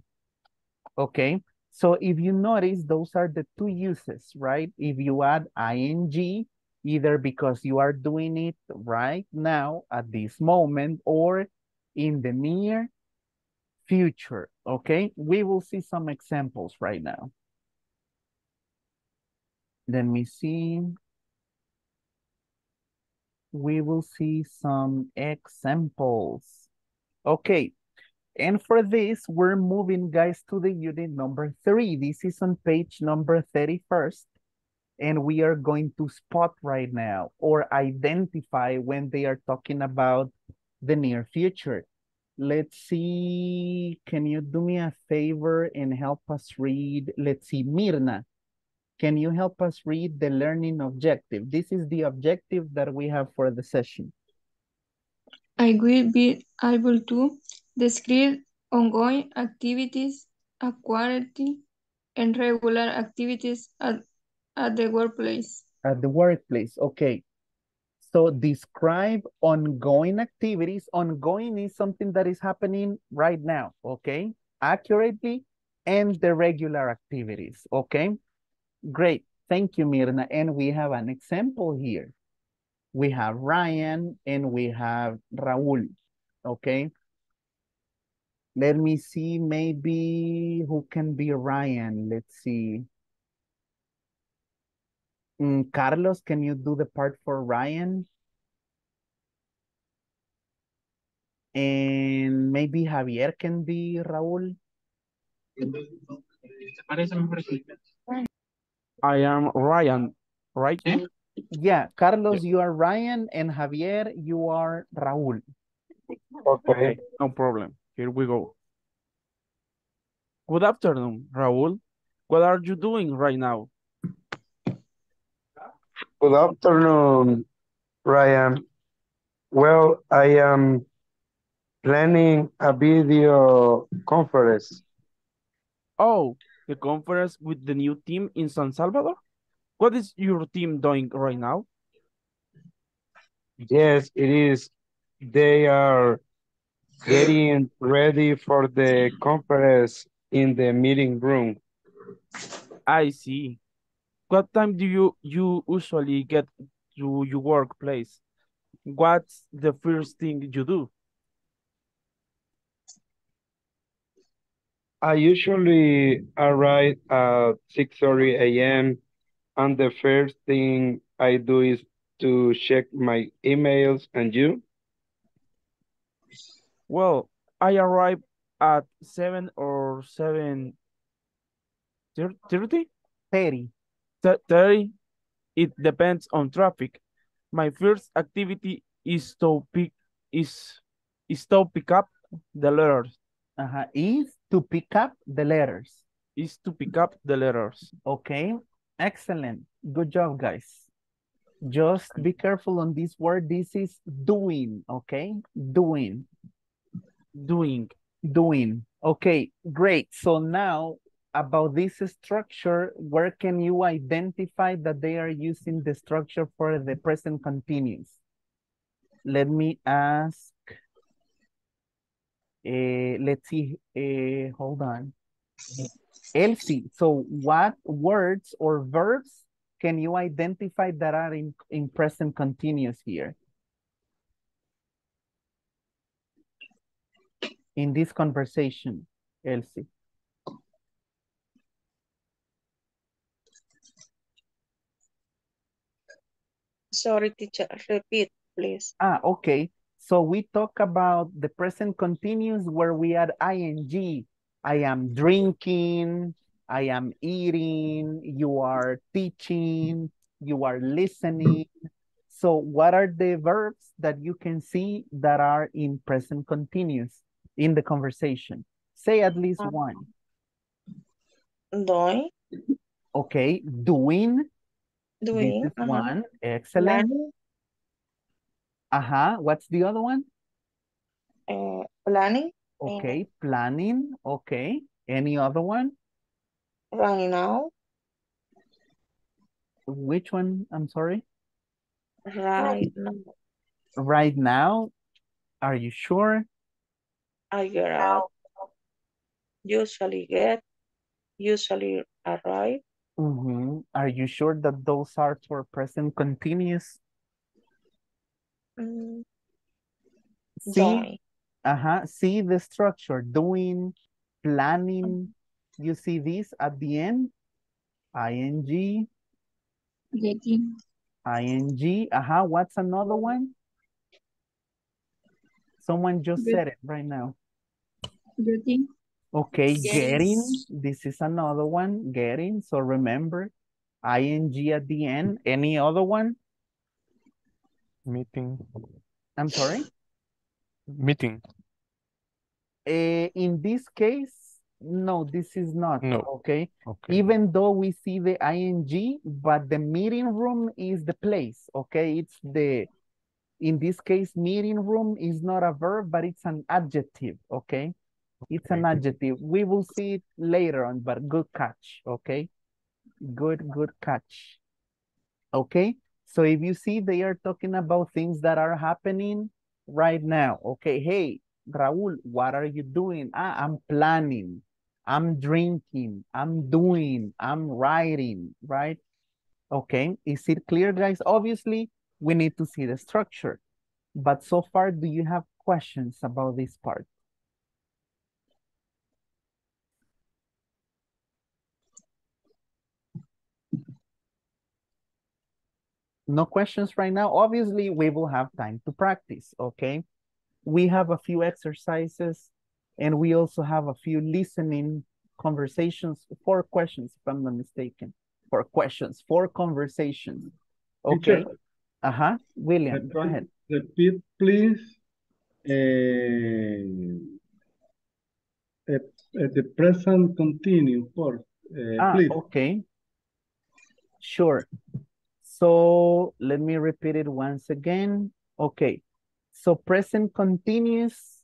Okay, so if you notice, those are the two uses, right? If you add ing, either because you are doing it right now at this moment or in the near future, okay? We will see some examples right now. Let me see. We will see some examples. Okay, and for this, we're moving, guys, to the unit number 3. This is on page number 31st. And we are going to spot right now or identify when they are talking about the near future. Let's see, can you do me a favor and help us read? Let's see, Mirna, can you help us read the learning objective? This is the objective that we have for the session. I will be able to describe ongoing activities, activity, and regular activities at the workplace. At the workplace, okay. So describe ongoing activities. Ongoing is something that is happening right now, okay? Accurately, and the regular activities, okay? Great, thank you, Mirna. And we have an example here. We have Ryan and we have Raul. Okay. Let me see, maybe who can be Ryan? Let's see. Carlos, can you do the part for Ryan? And maybe Javier can be Raúl. I am Ryan, right? Yeah, Carlos, you are Ryan, and Javier, you are Raúl. Okay, no problem. Here we go. Good afternoon, Raúl. What are you doing right now? Good afternoon, Ryan. Well, I am planning a video conference. Oh, the conference with the new team in San Salvador? What is your team doing right now? Yes, it is. They are getting ready for the conference in the meeting room. I see. What time do you usually get to your workplace? What's the first thing you do? I usually arrive at 6:30 a.m. and the first thing I do is to check my emails. And you? Well, I arrive at 7 or 7:30. 30. 30. It depends on traffic. My first activity is to pick up the letters. Is to pick up the letters. Is to pick up the letters. Okay, excellent. Good job, guys. Just be careful on this word. This is doing, okay? Doing. Doing. Okay, great. So now about this structure, where can you identify that they are using the structure for the present continuous? Let me ask, let's see, hold on. Elsie, so what words or verbs can you identify that are in present continuous here? In this conversation, Elsie. Sorry, teacher. Repeat, please. Okay. So we talk about the present continuous where we add ing. I am drinking, I am eating, you are teaching, you are listening. So what are the verbs that you can see that are in present continuous in the conversation? Say at least one. Doing. Okay, doing. Doing. This is one. Excellent. What's the other one? Planning. Okay, planning. Okay. Any other one? Right now. Which one? I'm sorry. Right now. Right now. Are you sure? I get up. Usually get. Usually arrive. Are you sure that those are for present continuous? See? See the structure. Doing, planning. You see this at the end? ing. Getting. ing. What's another one? Someone just said it right now. Getting. Okay, Getting. getting. This is another one. Getting. So remember, ing at the end. Any other one? Meeting. I'm sorry? Meeting. In this case, no, this is not. No. Okay. Okay. Even though we see the ing, but the meeting room is the place. Okay. It's the, in this case, meeting room is not a verb, but it's an adjective. Okay. It's an adjective. We will see it later on, but good catch. Okay. Good catch. Okay. So if you see, they are talking about things that are happening right now. Okay. Hey, Raul, what are you doing? I'm planning. I'm drinking. I'm doing. I'm writing. Right? Okay. Is it clear, guys? Obviously, we need to see the structure. But so far, do you have questions about this part? No questions right now? Obviously, we will have time to practice, okay? We have a few exercises and we also have a few listening conversations, 4 questions, if I'm not mistaken. 4 questions, 4 conversations. Okay. Teacher, William, go ahead. repeat, please. The present continuous force, please. Okay. Sure. So let me repeat it once again. Okay. So present continuous,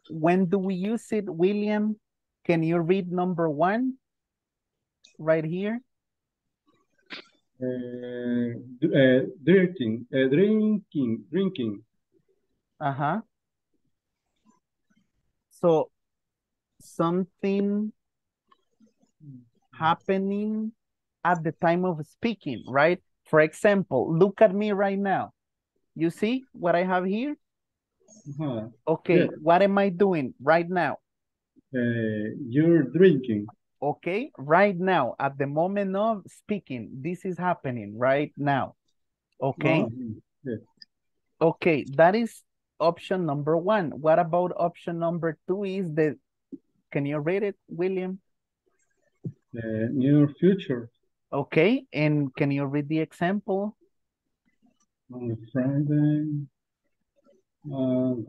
when do we use it, William? Can you read number 1 right here? Drinking. So something happening at the time of speaking, right? For example, look at me right now. You see what I have here? Okay, Yes. what am I doing right now? You're drinking. Okay, right now, at the moment of speaking, this is happening right now. Okay. Yes. Okay, that is option number 1. What about option number 2 is the, can you read it, William? Near future. Okay, and can you read the example? On Friday, I'm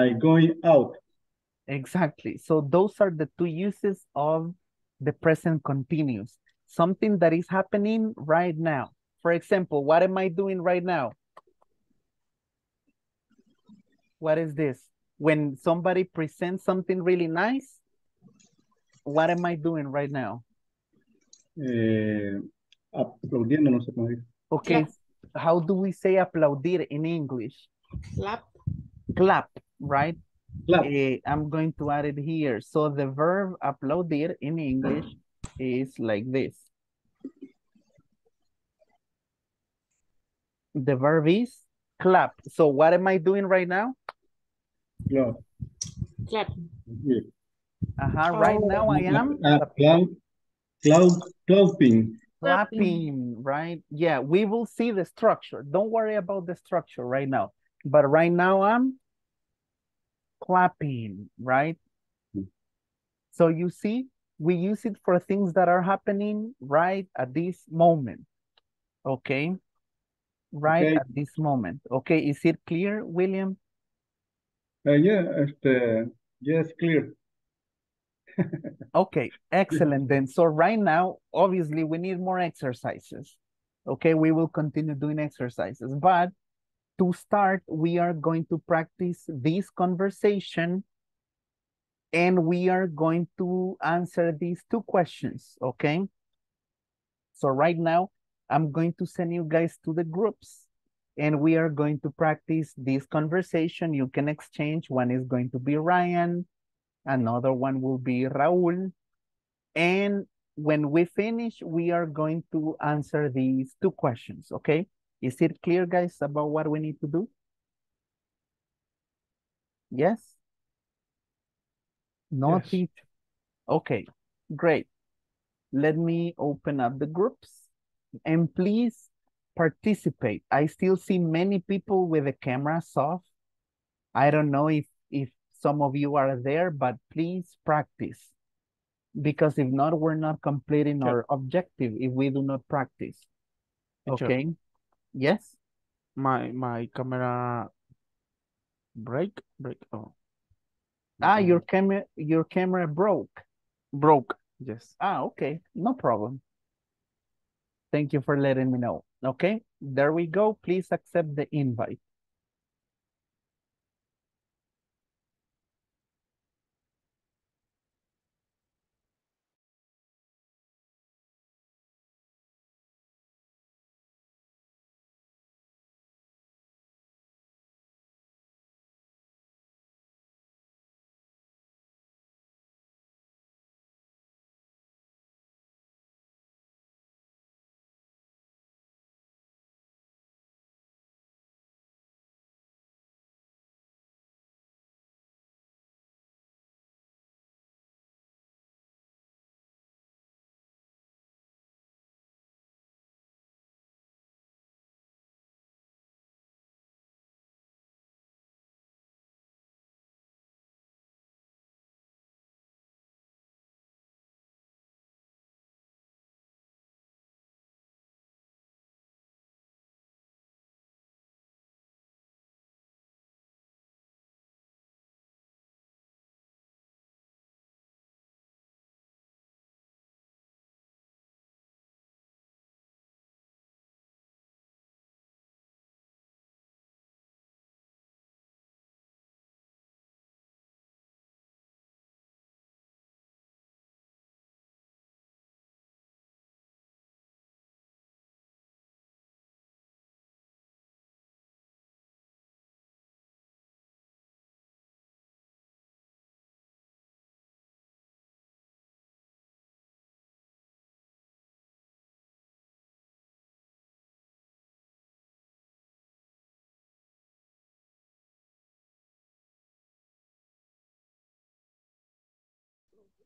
going out. Exactly. So those are the 2 uses of the present continuous. Something that is happening right now. For example, what am I doing right now? What is this? When somebody presents something really nice, what am I doing right now? Aplaudiendo, no sé cómo dice. Okay, how do we say aplaudir in English? Clap. Clap, right? Clap. I'm going to add it here. So the verb aplaudir in English is like this. The verb is clap. So what am I doing right now? Clap. Clap. Right now I am clapping. Clapping, right? Yeah, we will see the structure. Don't worry about the structure right now. But right now I'm clapping, right? So you see, we use it for things that are happening right at this moment. Okay? Right Okay. at this moment. Okay, is it clear, William? Yeah, yes, clear. Okay, excellent then. So right now, obviously we need more exercises. Okay, we will continue doing exercises, but to start, we are going to practice this conversation and we are going to answer these 2 questions, okay? So right now, I'm going to send you guys to the groups and we are going to practice this conversation. You can exchange. One is going to be Ryan. Another one will be Raul. And when we finish, we are going to answer these 2 questions, okay? Is it clear, guys, about what we need to do? Yes? No, Yes. teacher. Okay, great. Let me open up the groups and please participate. I still see many people with the cameras off. I don't know if some of you are there, but please practice. Because if not, we're not completing our objective if we do not practice. Okay? Yes? My camera break. Oh. Your camera broke. Broke. Yes. Okay. No problem. Thank you for letting me know. Okay, there we go. Please accept the invite.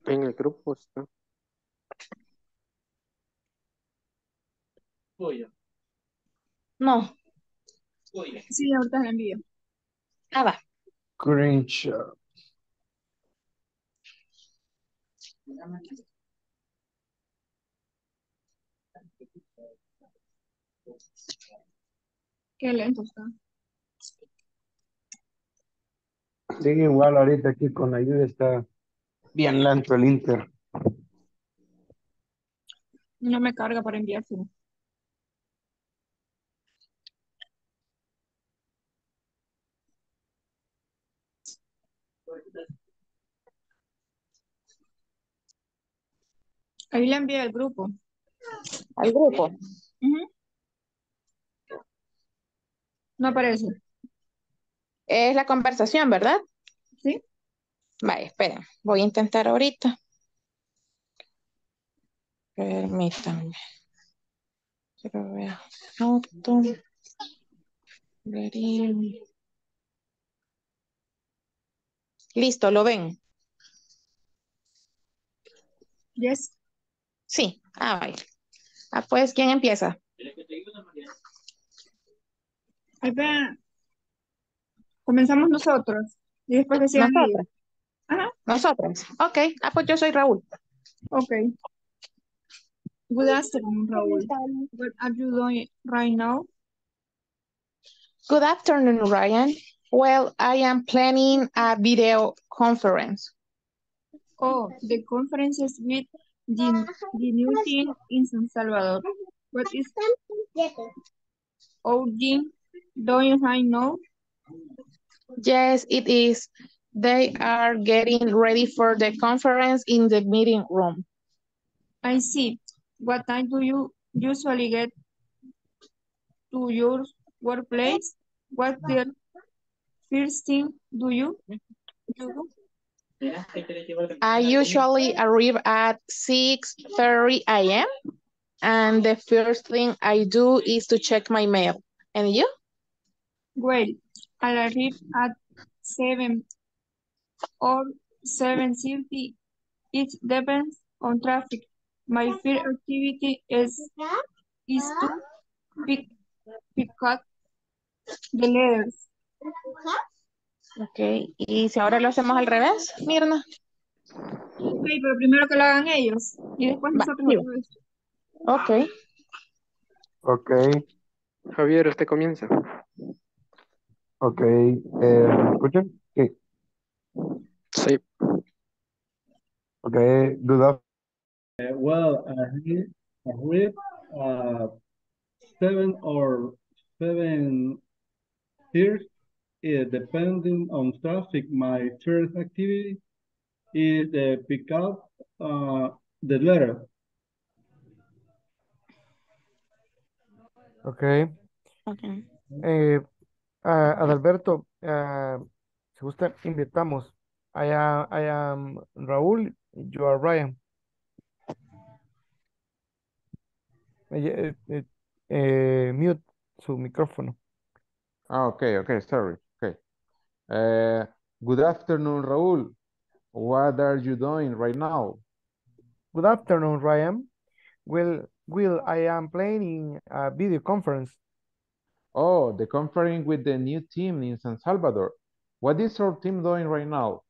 En el grupo está. No. Sí, ahorita la envío. Ah, va. Screenshot. Qué lento está. Sí, igual ahorita aquí con la lluvia está bien lento el Inter. No me carga para enviárselo. Ahí le envié al grupo. Al grupo. Ujú. No aparece. Es la conversación, ¿verdad? ¿Sí? Vaya, esperen. Voy a intentar ahorita. Permítanme. Quiero ver. Auto. Listo, ¿lo ven? Yes. Sí. Ah, vaya. Ah, pues, ¿quién empieza? Ahí va. Comenzamos nosotros. Y después decían ellos. Nosotros. Ajá. Nosotros. Ok. Ah, pues yo soy Raúl. Ok. Good afternoon, Raúl. What are you doing right now? Good afternoon, Ryan. Well, I am planning a video conference. Oh, the conference is with the new team in San Salvador. What is our team doing right now? Yes, it is. They are getting ready for the conference in the meeting room. I see. What time do you usually get to your workplace? What the first thing do you do? I usually arrive at 6:30 a.m. and the first thing I do is to check my mail. And you? Well, I'll arrive at 7 or 7:30. It depends on traffic. My first activity is to pick, pick up the letters. Ok, ¿y si ahora lo hacemos al revés, Mirna? Ok, pero primero que lo hagan ellos y después Va, nosotros sí. otra vez. Ok. Ok, Javier, usted comienza. ok. ¿Me escuchan? Sí. Sí. Ok, good afternoon. Well, I read 7 or 7 years, depending on traffic. My first activity is pick up the letter. Ok. Okay. Adalberto, si gusta, invitamos. I am Raúl, you are Ryan. Mute su micrófono. Ah, okay, sorry. Okay. Good afternoon, Raúl. What are you doing right now? Good afternoon, Ryan. Will I am planning a video conference. Oh, the conference with the new team in San Salvador. What is our team doing right now?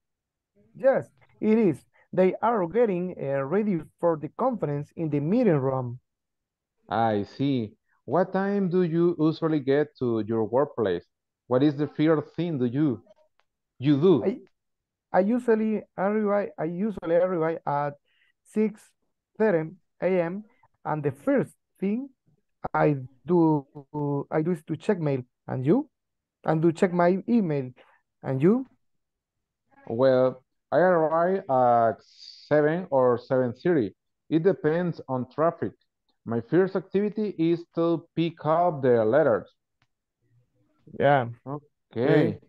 Yes, it is. They are getting ready for the conference in the meeting room. I see. What time do you usually get to your workplace? What is the first thing you do? I usually arrive at 6:30 a.m. and the first thing I do I do is to check mail. And you? And to check my email. And you? Well, I arrive at 7 or 7:30. It depends on traffic. My first activity is to pick up the letters. Yeah. Okay.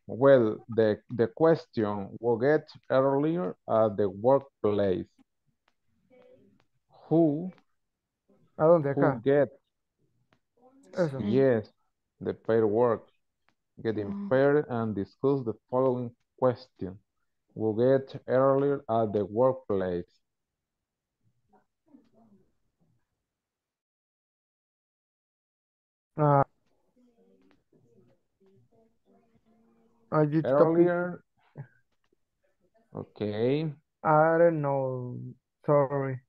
Well, the question will get earlier at the workplace. Who ¿A dónde? Acá. get, Eso. yes, the pair work. Getting paired and discuss the following question. who get earlier at the workplace. This topic, Earlier, okay. I don't know. Sorry.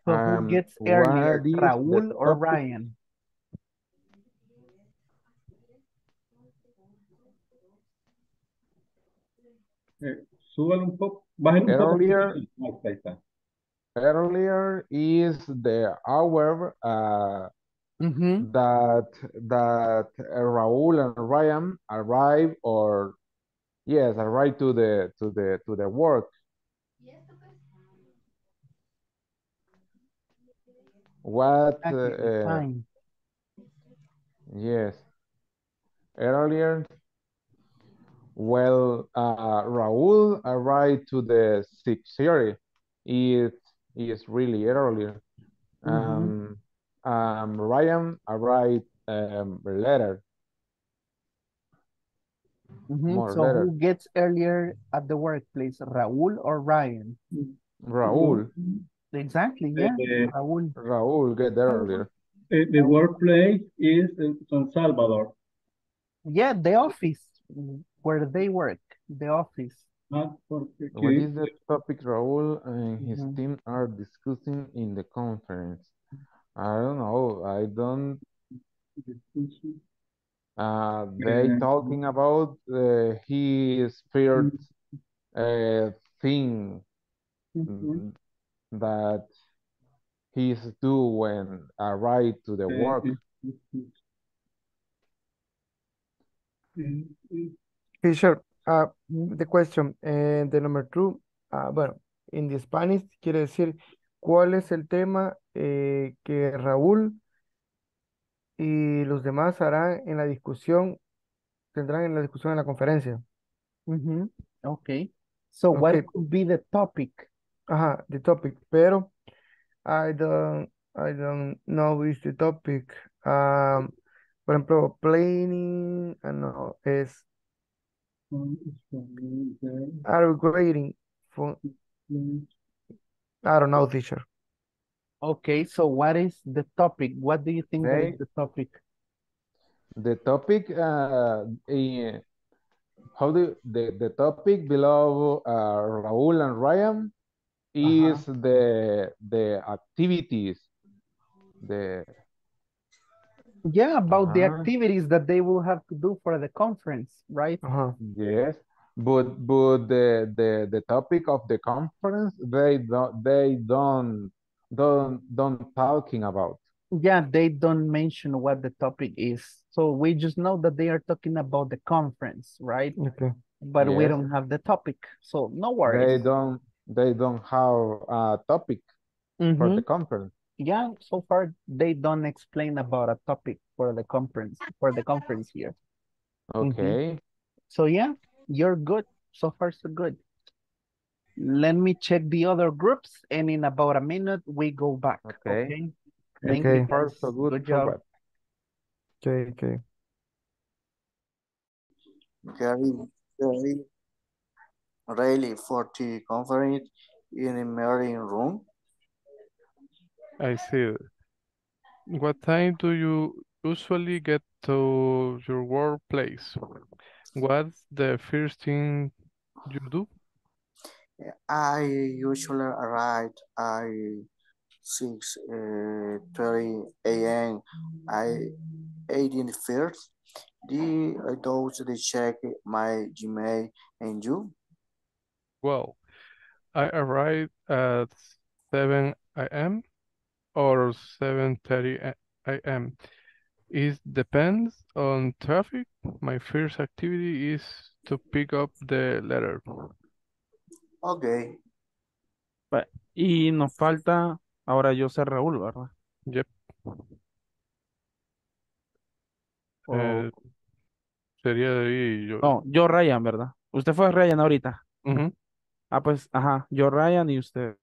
So who gets What earlier, is the Raúl or topic? Ryan? Súbalo un poco, bájale un poco. Earlier, Ahí está. earlier is the hour that Raúl and Ryan arrive or yes, arrive to the work. What Exactly, the time. yes, earlier. Well, Raúl arrived to the 6:30. It is really earlier. Ryan arrived later. More So later. who gets earlier at the workplace, Raúl or Ryan? Raúl. Exactly, yeah, Raúl. Raúl get earlier. The workplace is San Salvador. Yeah, the office where they work, the office. What is the topic Raúl and his team are discussing in the conference? I don't know. I don't. They talking about his first thing that he's do when arrive to the work. Fisher, the question, the number two, bueno, in the Spanish quiere decir, ¿cuál es el tema que Raúl y los demás harán en la discusión, tendrán en la discusión en la conferencia? Okay. So what could be the topic? Ajá, the topic, pero I don't know is the topic. Por ejemplo, planning, no, es grading for, I don't know, teacher. Okay, so what is the topic? What do you think that is the topic? The topic, how the topic below Raúl and Ryan is the activities. Yeah, about the activities that they will have to do for the conference, right? Yes, but the topic of the conference they don't talking about. Yeah, they don't mention what the topic is. So we just know that they are talking about the conference, right? Okay. But we Yes. don't have the topic. So no worries. They don't have a topic for the conference. Yeah, so far they don't explain about a topic for the conference here. Okay. So yeah, you're good. So far so good. Let me check the other groups and in about a minute we go back. Okay. Thank you guys. So good, Good so job. bad. Okay. Very really for the conference in a meeting room. I see. What time do you usually get to your workplace? What's the first thing you do? I usually arrive at 6:30 a.m. I 18th. I do to check my Gmail and you. Well, I arrive at 7 a.m. or 7:30 a.m. It depends on traffic. My first activity is to pick up the letter. Okay. Y nos falta, ahora yo ser Raúl, ¿verdad? Yep. Sería de ahí yo. No, yo Ryan, ¿verdad? Usted fue Ryan ahorita. Ujú. Pues, ajá, yo Ryan y usted.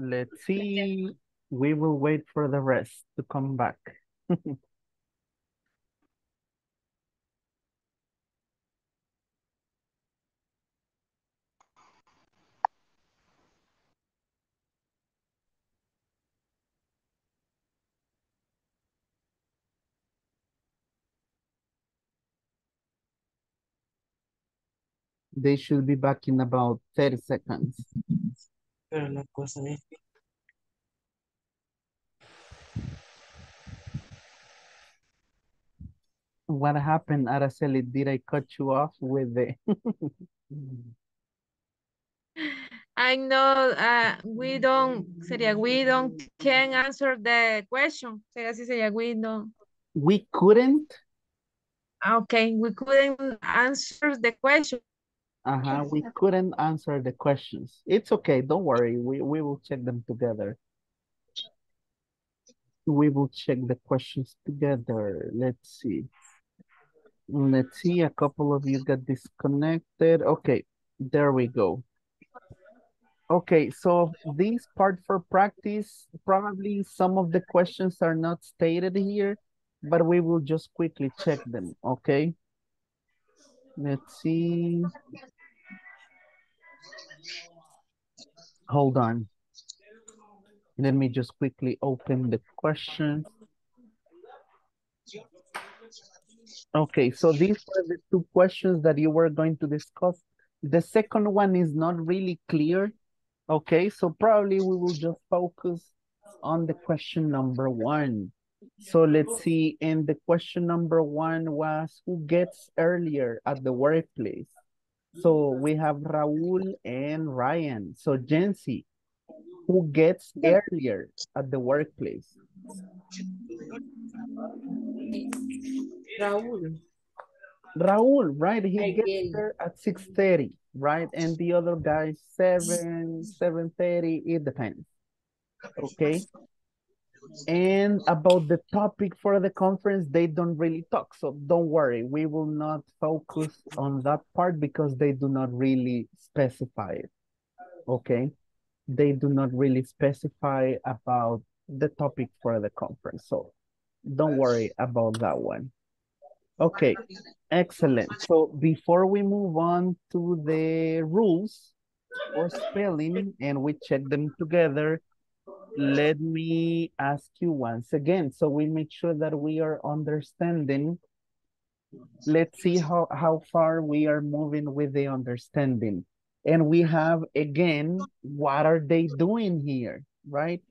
Let's see. We will wait for the rest to come back. They should be back in about 30 seconds. What happened, Araceli? Did I cut you off with the... I know we don't can answer the question. Así sería, we don't. We couldn't? Okay, we couldn't answer the question. We couldn't answer the questions. It's okay, don't worry. We will check them together. We will check the questions together. Let's see. Let's see, a couple of you got disconnected. Okay, there we go. Okay, so this part for practice, probably some of the questions are not stated here, but we will just quickly check them, okay? Let's see. Hold on. Let me just quickly open the questions. Okay, so these were the two questions that you were going to discuss. The second one is not really clear. Okay, so probably we will just focus on the question number one. So let's see, and the question number one was, who gets earlier at the workplace? So we have Raul and Ryan. So Jency, who gets earlier at the workplace? Raúl. Raul, right? He gets there at 6:30, right? And the other guy, 7:30, it depends. Okay. And about the topic for the conference, they don't really talk. So don't worry, we will not focus on that part because they do not really specify it. Okay. They do not really specify about the topic for the conference. So don't worry about that one. Okay, excellent. So before we move on to the rules for spelling and we check them together, let me ask you once again, so we make sure that we are understanding. Let's see how far we are moving with the understanding. And we have, again, what are they doing here, right?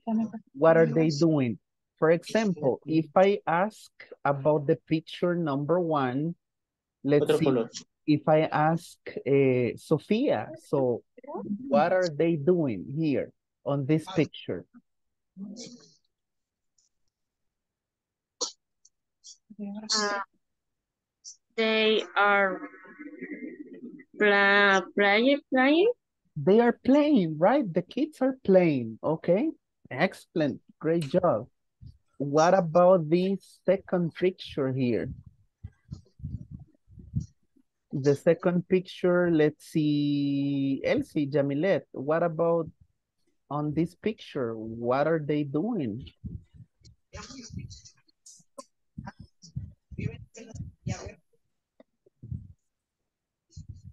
What are they doing? For example, if I ask about the picture number one, let's see, if I ask Sophia, so what are they doing here on this picture? They are playing. They are playing, right? The kids are playing, okay? Excellent, great job. What about this second picture here? The second picture, let's see, Elsie, Jamilet, what about on this picture? What are they doing?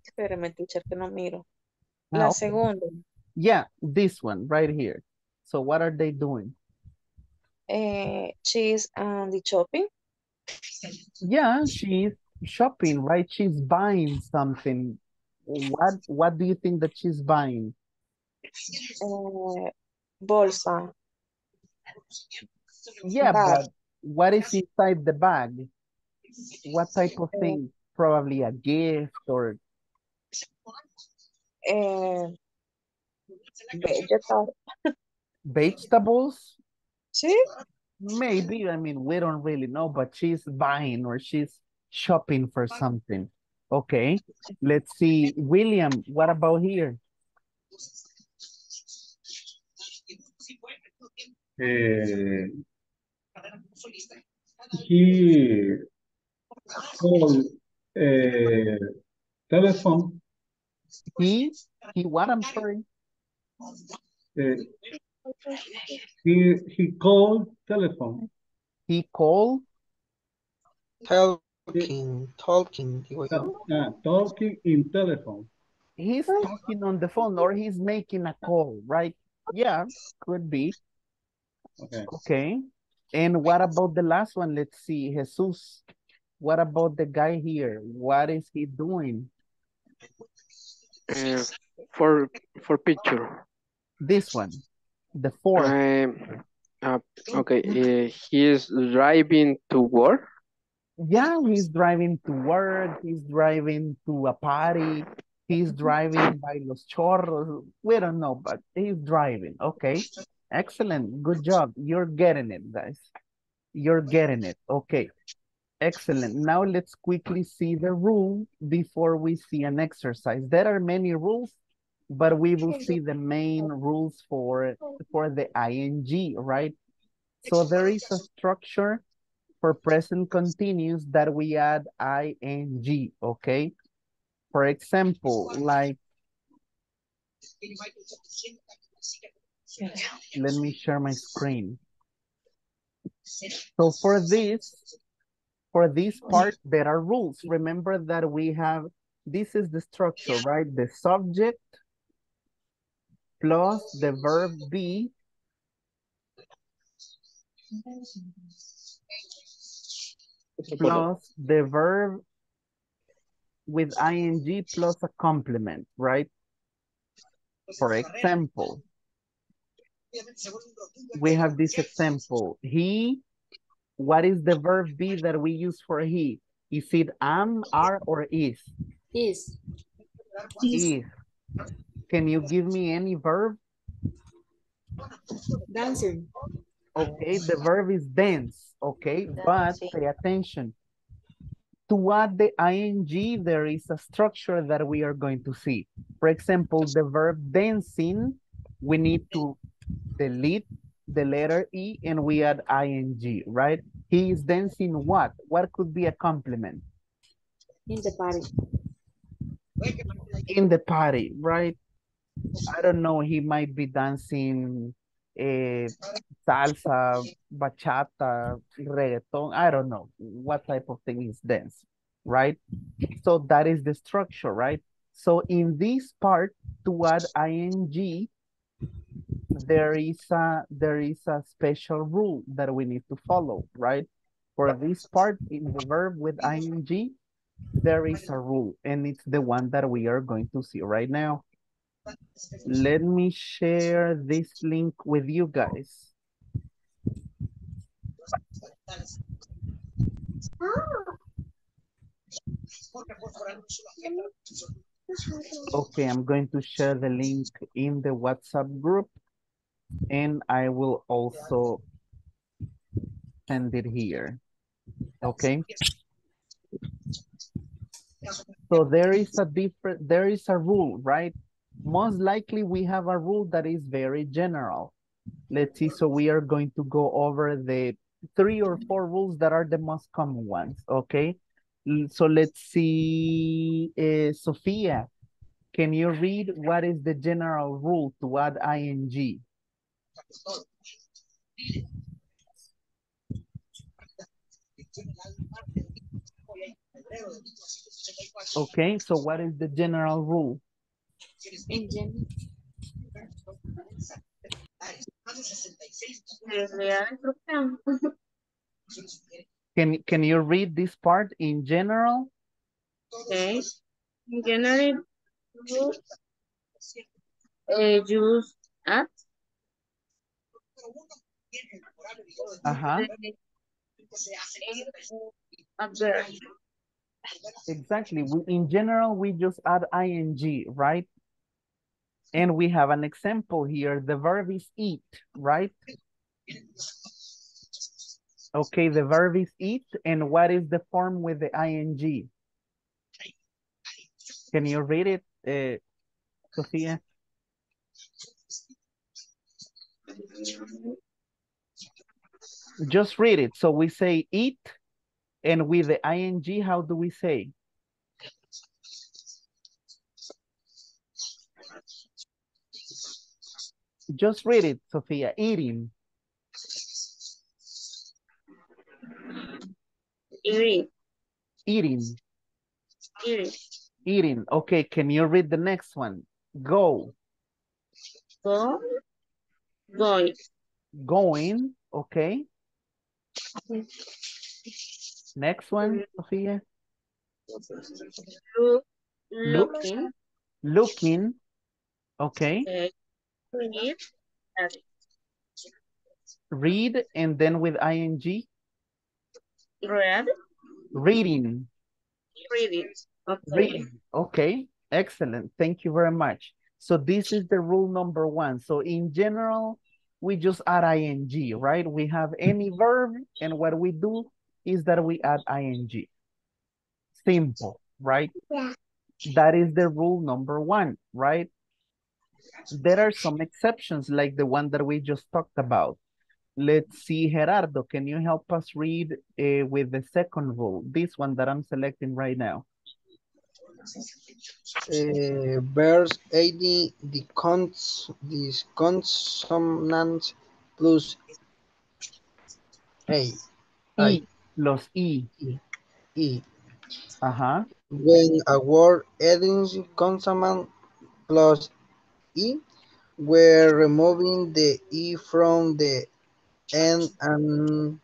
Espérame, teacher, que no miro. Ah, La okay. segunda. Yeah, this one right here. So what are they doing? She's on the shopping. Yeah, she's shopping, right? She's buying something. What do you think that she's buying? Bolsa. Yeah, Bag. but what is inside the bag? What type of thing? Probably a gift or Vegetal. vegetables? Sí. Maybe, I mean, we don't really know, but she's buying or she's shopping for something. Okay, let's see. William, what about here? He called telephone. He what? I'm sorry. He called telephone. He called. Talking, digo yo. Talking in telephone. He's talking on the phone or he's making a call, right? Yeah, could be. Okay. Okay. And what about the last one? Let's see, Jesus. What about the guy here? What is he doing? For picture. This one, the fourth. Okay, he is driving to work. Yeah, he's driving to work. He's driving to a party. He's driving by Los Chorros. We don't know, but he's driving. Okay. Excellent. Good job. You're getting it, guys. You're getting it. Okay. Excellent. Now let's quickly see the rule before we see an exercise. There are many rules, but we will see the main rules for the ing, right? So there is a structure for present continuous that we add ing, okay? For example, like, let me share my screen. So for this part, there are rules. Remember that we have, this is the structure, right? The subject plus the verb be plus the verb with ing plus a complement, right? For example, we have this example. He, what is the verb be that we use for he? Is it am, are, or is? Is. Is. Can you give me any verb? Dancing. Okay, the verb is dance, okay? But pay attention. To add the ing, there is a structure that we are going to see. For example, the verb dancing, we need to delete the letter E and we add ing, right? He is dancing what? What could be a complement? In the party. In the party, right? I don't know, he might be dancing salsa, bachata, reggaeton. I don't know what type of thing is dance, right? So that is the structure, right? So in this part, to add ing, there is a special rule that we need to follow, right? For this part in the verb with ing, there is a rule, and it's the one that we are going to see right now. Let me share this link with you guys. Okay, I'm going to share the link in the WhatsApp group, and I will also send it here. Okay. So there is a rule, right? Most likely we have a rule that is very general. Let's see, so we are going to go over the 3 or 4 rules that are the most common ones, okay? So let's see, Sophia, can you read what is the general rule to add ing? Okay, so what is the general rule? In general. Can you read this part in general? Okay. In general, use at. Exactly. In general, we just add ing, right? And we have an example here. The verb is eat, right? Okay, the verb is eat. And what is the form with the ing? Can you read it, Sophia? Just read it. So we say eat. And with the ing, how do we say? Just read it, Sophia. Eating. Eating. Eating. Eating. Eating. Okay, can you read the next one? Go. Go. Going. Going. Okay. Next one, Sophia. Look. Look. Looking. Looking. Okay. Read. Read and then with ing. Read. Reading. Reading. Okay. Reading. Okay. Excellent. Thank you very much. So this is the rule number 1. So in general, we just add ing, right? We have any verb and what we do is that we add ing. Simple, right? Yeah. That is the rule number 1, right? There are some exceptions like the one that we just talked about. Let's see, Gerardo, can you help us read with the second rule? This one that I'm selecting right now. Verse 80, the consonant plus A. E plus E. E. Ajá. When a word ends consonant plus E, we're removing the E from the end and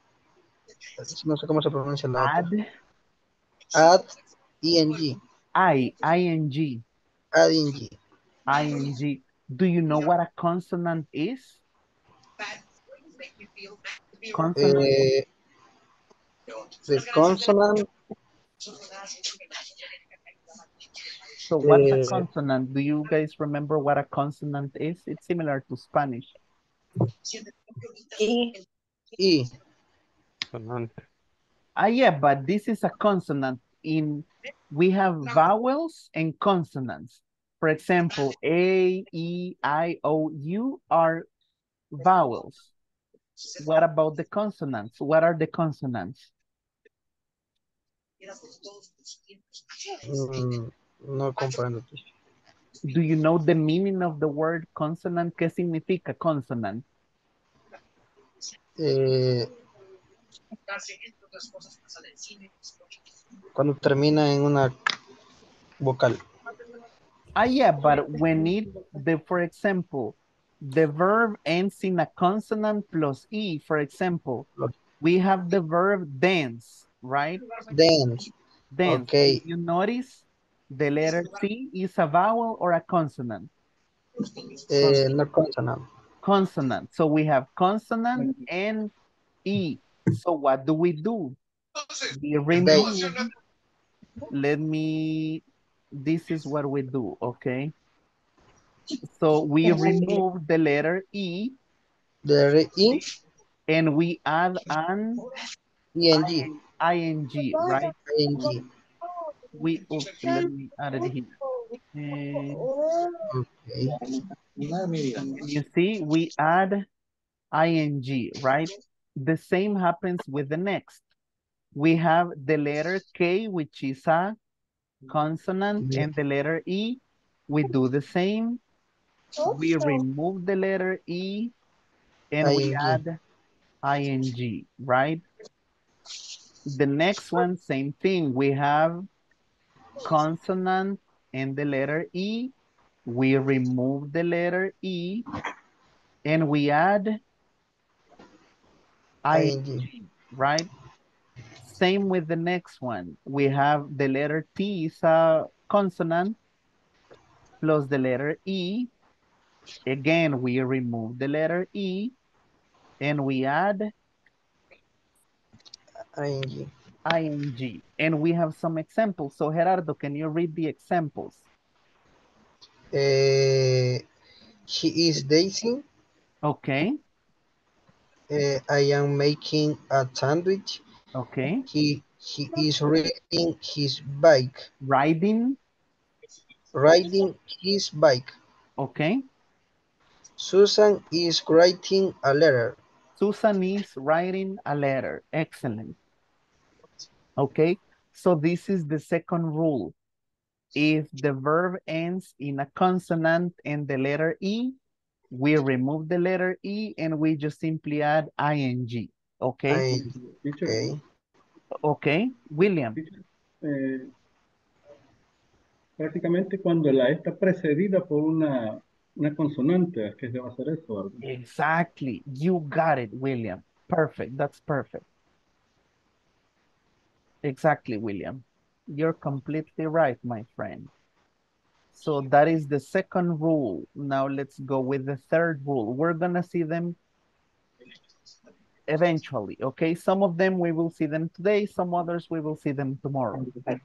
no sé cómo se pronuncia la otra. Add ing. ing. Add ing. ing. Do you know what a consonant is? Consonant. The consonant. So what's a consonant? Do you guys remember what a consonant is? It's similar to Spanish. E. E. Yeah, but this is a consonant. We have vowels and consonants. For example, A, E, I, O, U are vowels. What about the consonants? What are the consonants? No comprendo. Do you know the meaning of the word consonant? ¿Qué significa consonant? Cuando termina en una vocal. Yeah, but for example, the verb ends in a consonant plus E, for example, we have the verb dance, right? Dance. Dance. Okay. If you notice, the letter C is a vowel or a consonant? No consonant. Consonant. So we have consonant and E. So what do? We remove. This is what we do, okay? So we remove the letter E. The letter E. And we add an ing. ing, right? Ing. Let me add it here. Okay. You see, we add ing, right? The same happens with the next. We have the letter K, which is a consonant, and the letter E. We do the same. We remove the letter E, and we add ing, right? The next one, same thing. We have consonant and the letter E. We remove the letter E, and we add ing, right? Same with the next one. We have the letter T is a consonant plus the letter E. Again, we remove the letter E, and we add ing. And we have some examples. So Gerardo, can you read the examples? She is dancing. Okay. I am making a sandwich. Okay. He is riding his bike. Riding his bike. Okay. Susan is writing a letter. Susan is writing a letter. Excellent. Okay. So this is the second rule. If the verb ends in a consonant and the letter E, We remove the letter E and we just simply add ing. Okay? Okay. Okay, William. Eh, prácticamente cuando la E está precedida por una consonante, es que se va a hacer eso, ¿verdad? Exactly. You got it, William. Perfect. That's perfect. Exactly, William. You're completely right, my friend. So that is the second rule. Now let's go with the third rule. We're going to see them eventually, okay? Some of them we will see them today, some others we will see them tomorrow. Let's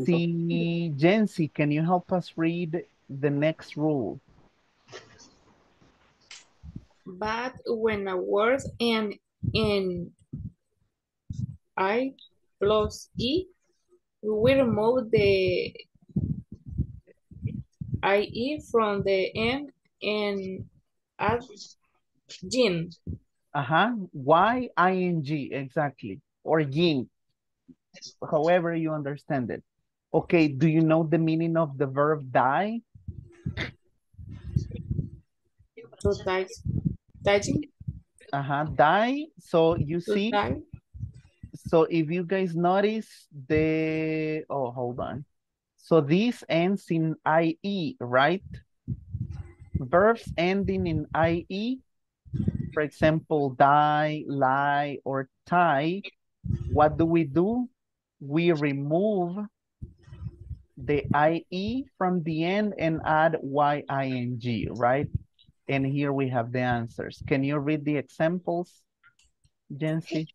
see, Jency, can you help us read the next rule? But when a word ends in I plus E, we remove the IE from the end and add gin. Why ing, exactly, or yin, however you understand it. Okay, do you know the meaning of the verb die? To die. Die. So you To see, die. so if you guys notice the, oh, hold on. So this ends in IE, right? Verbs ending in IE, for example, die, lie, or tie, what do? We remove the IE from the end and add YING, right? And here we have the answers. Can you read the examples, Jency?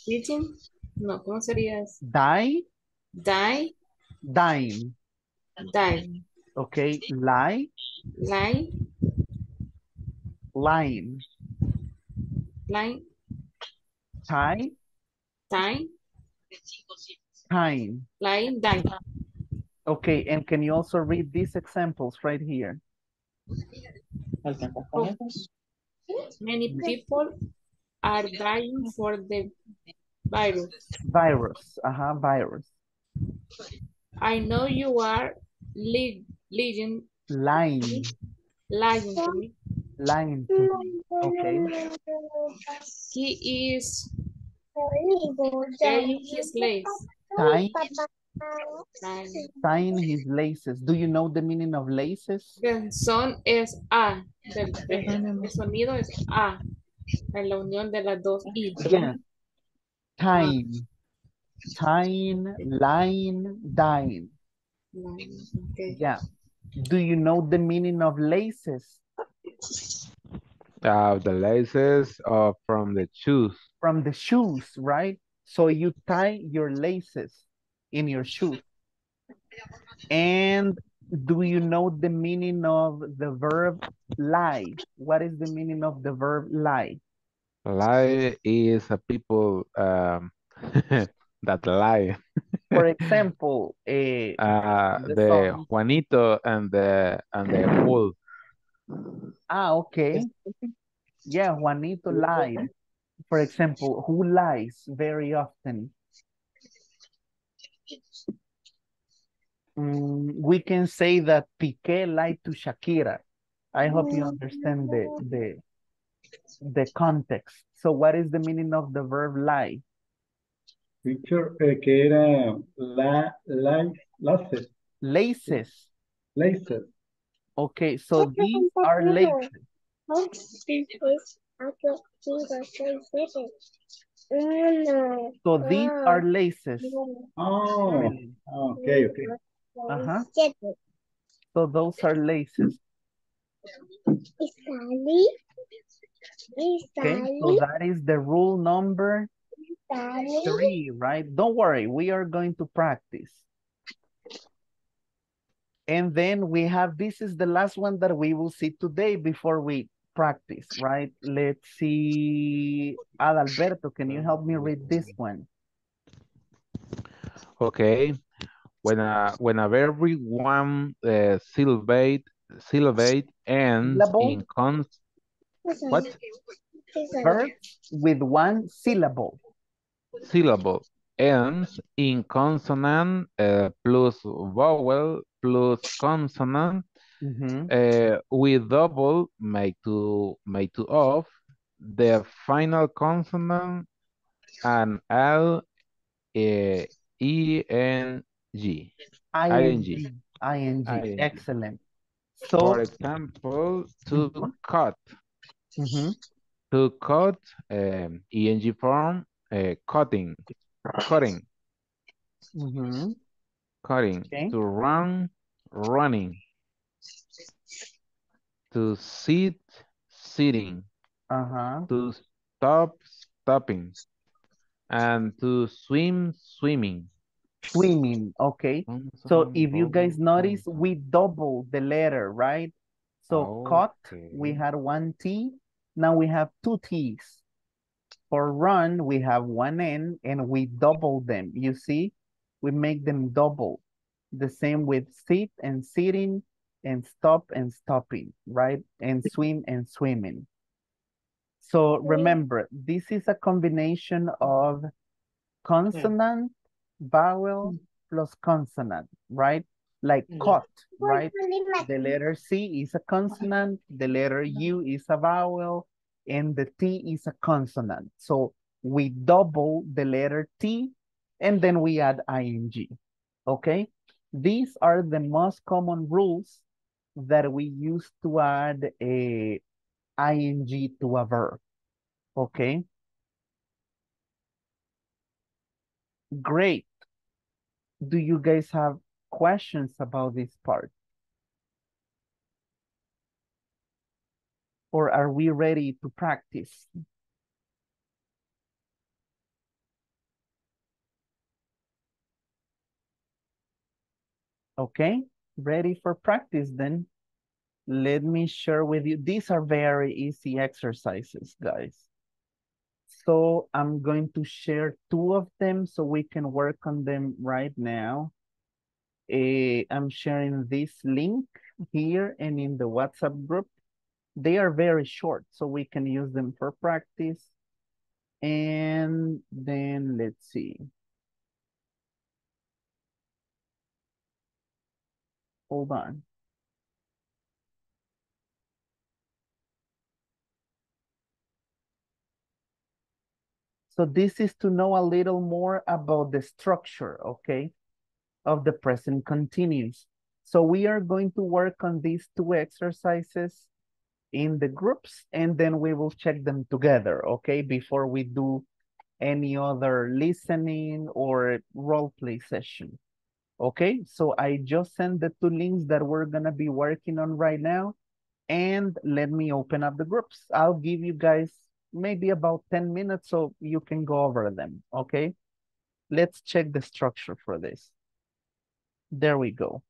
Eating, no, ¿cómo sería eso? Die. Die. Dime. Die. Okay, lie. Lie. Line. Line. Tie. Time. Time. Line. Die. Okay, and can you also read these examples right here? Many people are dying for the virus. Virus. I know you are lying. Lying. Lying to me. Lying to me. Okay. He is tying his lace. Tying his laces. Do you know the meaning of laces? El son es A. El sonido es A. En la unión de las dos I. Yeah. Tying. Tying, lying, dying. Okay. Yeah. Do you know the meaning of laces? The laces from the shoes. From the shoes, right? So you tie your laces in your shoes. And do you know the meaning of the verb lie? What is the meaning of the verb lie? Lie is a people that lie. For example, the Juanito and the fool. Okay. Yeah, Juanito lied. For example, who lies very often? We can say that Piqué lied to Shakira. I hope you understand the context. So what is the meaning of the verb lie? Teacher, que era laces. Laces. Laces. Okay, so these are laces. So these are laces. Oh, okay. So those are laces. Okay, so that is the rule number 3, right? Don't worry, we are going to practice. And then we have, this is the last one that we will see today before we practice, right? Let's see, Adalberto, can you help me read this one? Okay. When every one syllabate ends in what? Verbs with one syllable. Syllable. ends in consonant plus vowel plus consonant. We double make to of the final consonant and L E N G. ing. Ing. ing. Excellent. For So, example, to cut. mhm. To cut, ing form, cutting, cutting, Mhm. cutting. Okay. To run, running. To sit, sitting. Uh-huh. To stop, stopping. And to swim, swimming. Swimming. Okay. So Consonant, if you guys vowel, notice, we consonant. double the letter, right? So cut, we Okay. had one T. Now we have two T's. For run, we have one N and we double them. You see, we make them double. The same with sit and sitting and stopping, right? And swim and swimming. So remember, this is a combination of consonant, vowel plus consonant, right? Like cut, right? The letter C is a consonant, the letter U is a vowel, and the T is a consonant. So we double the letter T and then we add ing, okay? These are the most common rules that we use to add a ing to a verb, okay? Great. Do you guys have questions about this part? Or are we ready to practice? Okay, ready for practice then. Let me share with you. These are very easy exercises, guys. So I'm going to share two of them so we can work on them right now. I'm sharing this link here and in the WhatsApp group. They are very short, so we can use them for practice. And then let's see. Hold on. So this is to know a little more about the structure, okay, of the present continuous. So we are going to work on these two exercises in the groups, and then we will check them together, okay, before we do any other listening or role play session. Okay, so I just sent the two links that we're gonna be working on right now, and let me open up the groups. I'll give you guys maybe about 10 minutes so you can go over them, okay? Let's check the structure for this. There we go.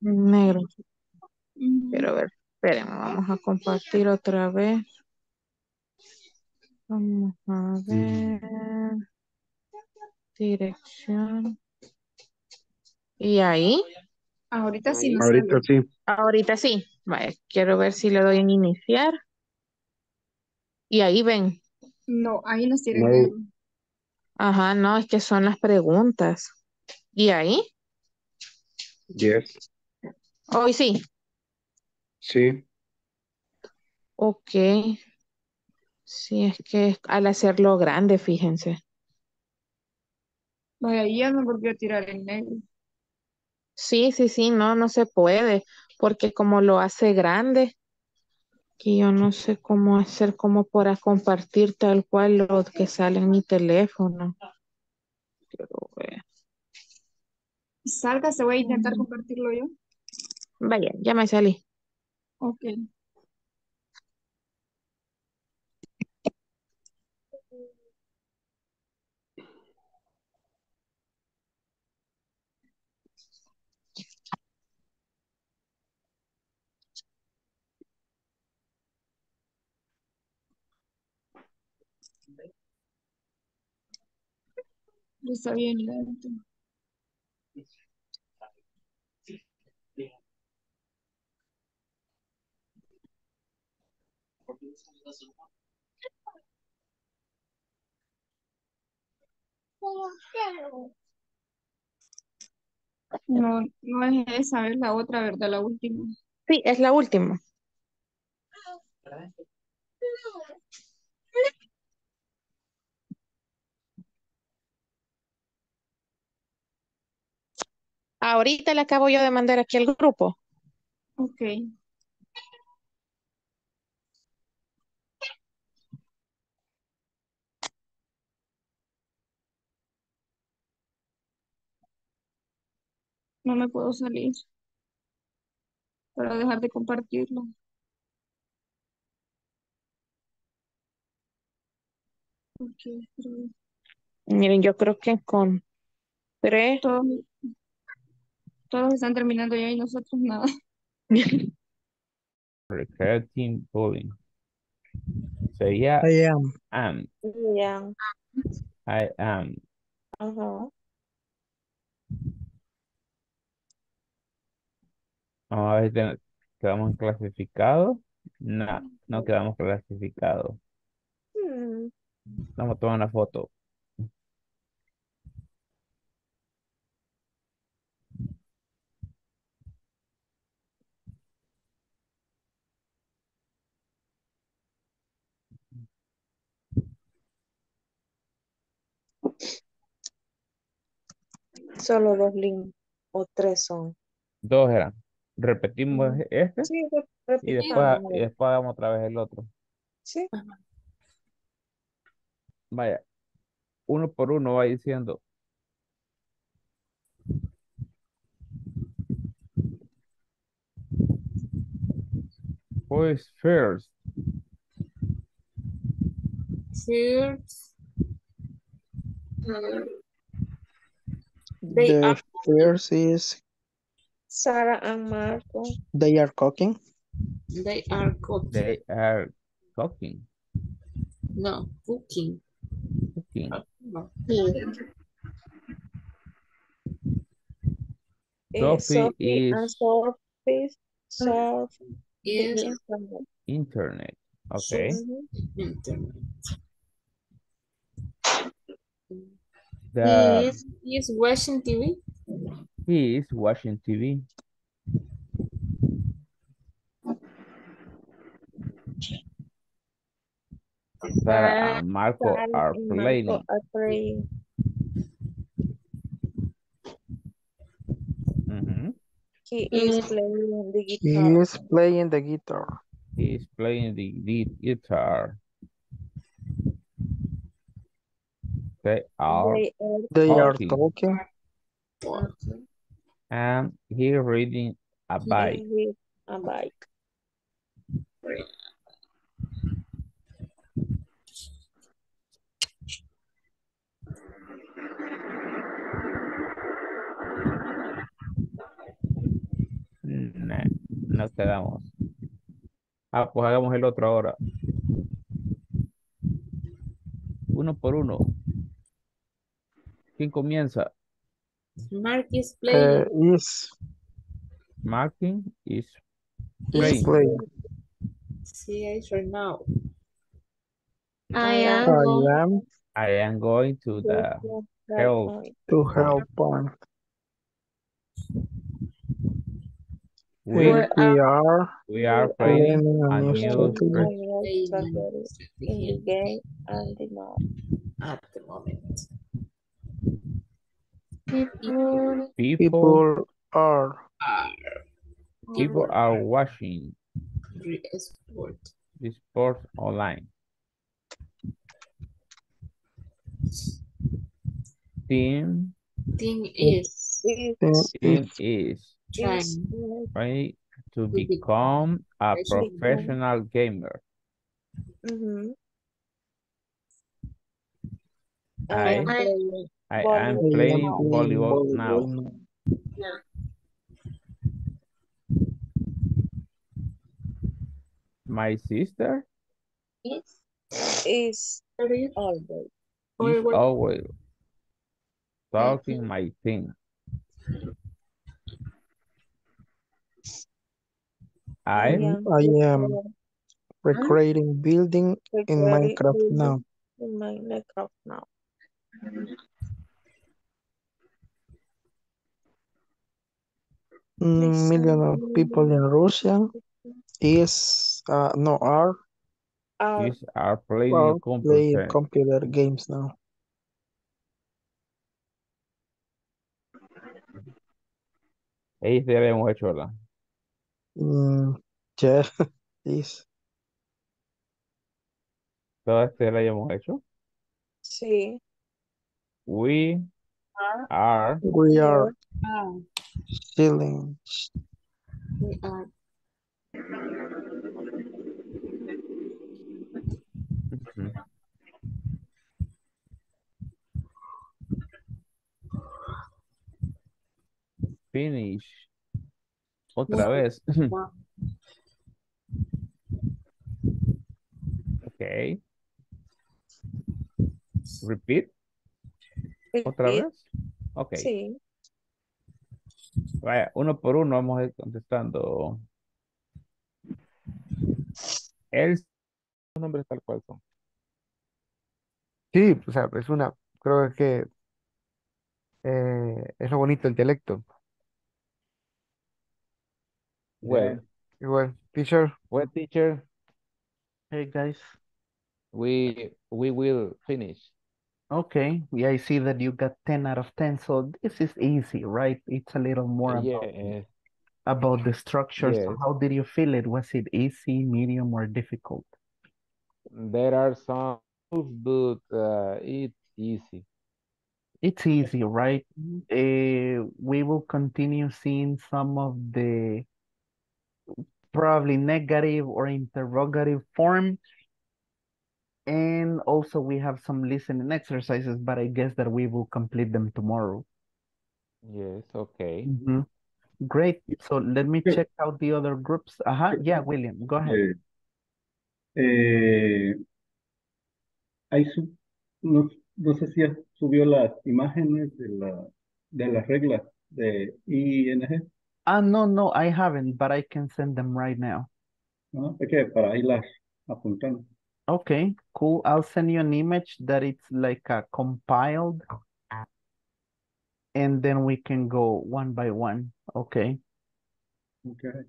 Negro. Ujú. Quiero ver. Espérenme, vamos a compartir otra vez. Vamos a ver. Dirección. ¿Y ahí? Ahorita sí me Ahorita sale. sí. Ahorita sí. Vale, quiero ver si le doy en iniciar. Y ahí ven. No, ahí nos tiene No. negro. Ajá, no, es que son las preguntas. ¿Y ahí? Yes. Hoy sí. Sí. Ok. Sí, es que al hacerlo grande, fíjense. Vaya, ahí ya me volvió a tirar en negro. Sí, sí, sí, no, no se puede. Porque como lo hace grande, que yo no sé cómo hacer como para compartir tal cual lo que sale en mi teléfono. Quiero ver. Salga, se voy a intentar compartirlo yo. Vaya, ya me salí. Ok. Yo está bien lento. No, no es esa, es la otra, ¿verdad? La última. Sí, es la última. Ahorita le acabo yo de mandar aquí al grupo. Ok. No me puedo salir para dejar de compartirlo. Ok, pero Miren, yo creo que encontré. todos, todos están terminando ya y nosotros nada. Recreating bullying. Sería I am. am. Ya. I am. Ajá. Vamos a ver si quedamos clasificados. No, no quedamos clasificados. Mm. Vamos a tomar una foto. Solo dos links o tres son. Dos eran. Repetimos este Sí, y repitamos. después hagamos otra vez el otro. Sí. Vaya, uno por uno va diciendo. Who is first? First, they are The first is Sara and Marco. they are cooking. they are cooking. They are talking. No, cooking. Cooking. No. Sí. Sophie Sophie and is Sophie solve the Is internet. internet. Okay. Sophie internet. The He is watching TV. he is watching TV. Sarah and Marco Sara are and Marco playing. are playing. Mhm. He is playing the He guitar. is playing the guitar. He is playing the guitar. They are They are They are talking. talking. talking. Mhm. And he reading a bike. And with a bike. quedamos? Ah, pues hagamos el otro ahora. Uno por uno. ¿Quién comienza? Mark is playing. Martin is Is playing. playing. See, I right now. I I am going I am going to to the help help point. point. Where We are you are playing a new learning a new strategy in the game and the map. At the moment. People People Are People are watching re-export. the sports online. Team Thing is team is trying trying to to become become a professional. professional gamer. mhm, I am I playing I am volleyball playing now. volleyball now. My sister Is always is always talking my thing. I I am Recreating building in Minecraft building now. in my Minecraft now. Million of people in Russia Are is are playing are playing computer. computer games now. Ahí sí habíamos hecho, ¿verdad? Yeah, this Todo este lo habíamos hecho. sí, We are we are are chilling. we are ujú, finish. Otra vez. Ok. Repeat. Otra repeat, vez. Ok. sí, Vaya, uno por uno vamos a ir contestando. El nombre tal cual son. Sí, o sea, creo que es lo bonito el dialecto. Well, Igual, teacher, well, teacher, Hey guys. we will finish. Okay, yeah, I see that you got 10 out of 10, so this is easy, right? It's a little more Yes, about the structure. So yes. how did you feel it? Was it easy, medium, or difficult? There are some rules, but it's easy. It's easy, right? Mhm. We will continue seeing some of the probably negative or interrogative form. And also we have some listening exercises, but I guess that we will complete them tomorrow. Yes, okay. Mhm. Great. So let me check out the other groups. Yeah, William, go ahead. Eh, ahí no, no sé si subió las imágenes de las reglas de ING. No, I haven't, but I can send them right now. ¿No? Es que para irlas apuntando. Okay, cool. I'll send you an image that it's like compiled, and then we can go one by one. Okay. Okay.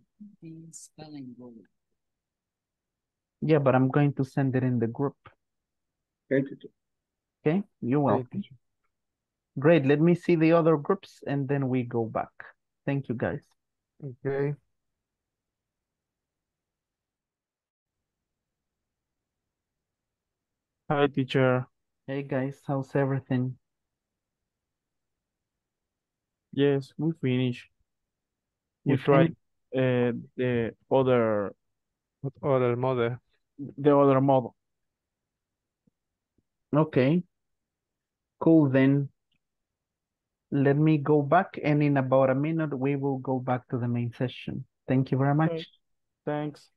Yeah, but I'm going to send it in the group. Okay, teacher. Okay, you're okay, welcome. teacher. Great. Let me see the other groups, and then we go back. Thank you, guys. Okay. Hi, teacher. Hey, guys, how's everything? Yes, we finished. We Which one? tried the other What other mother? model. Okay, cool. Then let me go back, and in about a minute, we will go back to the main session. Thank you very Okay, much. thanks.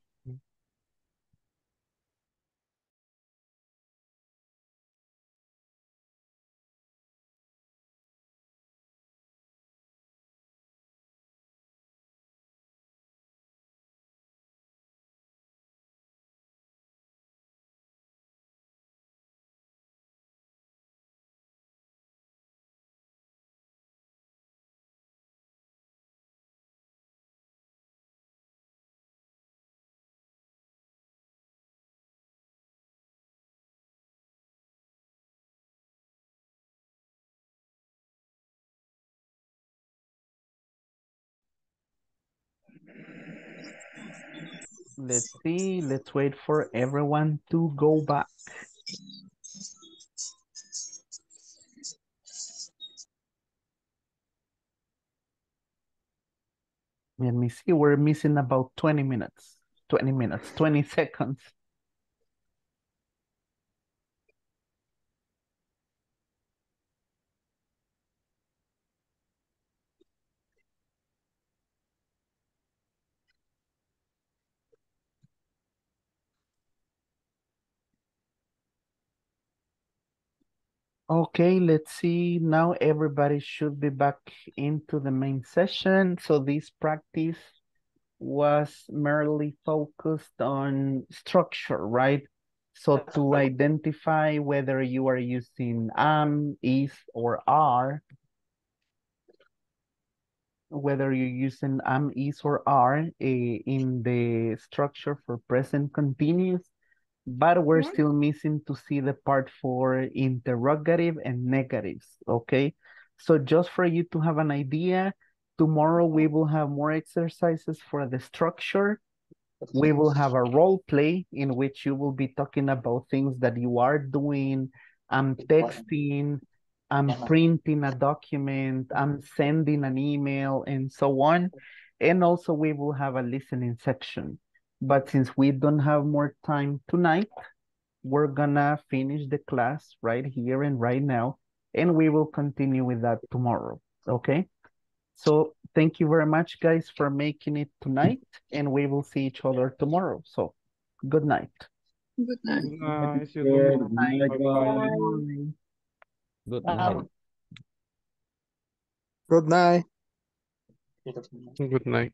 Let's see. Let's wait for everyone to go back. Let me see. We're missing about 20 minutes. 20 minutes, 20 seconds. Okay, let's see. Now everybody should be back into the main session. So this practice was merely focused on structure, right? So to identify whether you are using is, or are, whether you're using is, or are in the structure for present continuous, but we're still missing to see the part for interrogative and negatives, okay? So just for you to have an idea, tomorrow we will have more exercises for the structure. We will have a role play in which you will be talking about things that you are doing. I'm texting, I'm printing a document, I'm sending an email, and so on. And also we will have a listening section. But since we don't have more time tonight, we're gonna finish the class right here and right now, and we will continue with that tomorrow, okay? So thank you very much, guys, for making it tonight, and we will see each other tomorrow. So good night. Good night. Nice, you Good too. night, Bye-bye. guys. Good morning. Good night. Good night. Good night.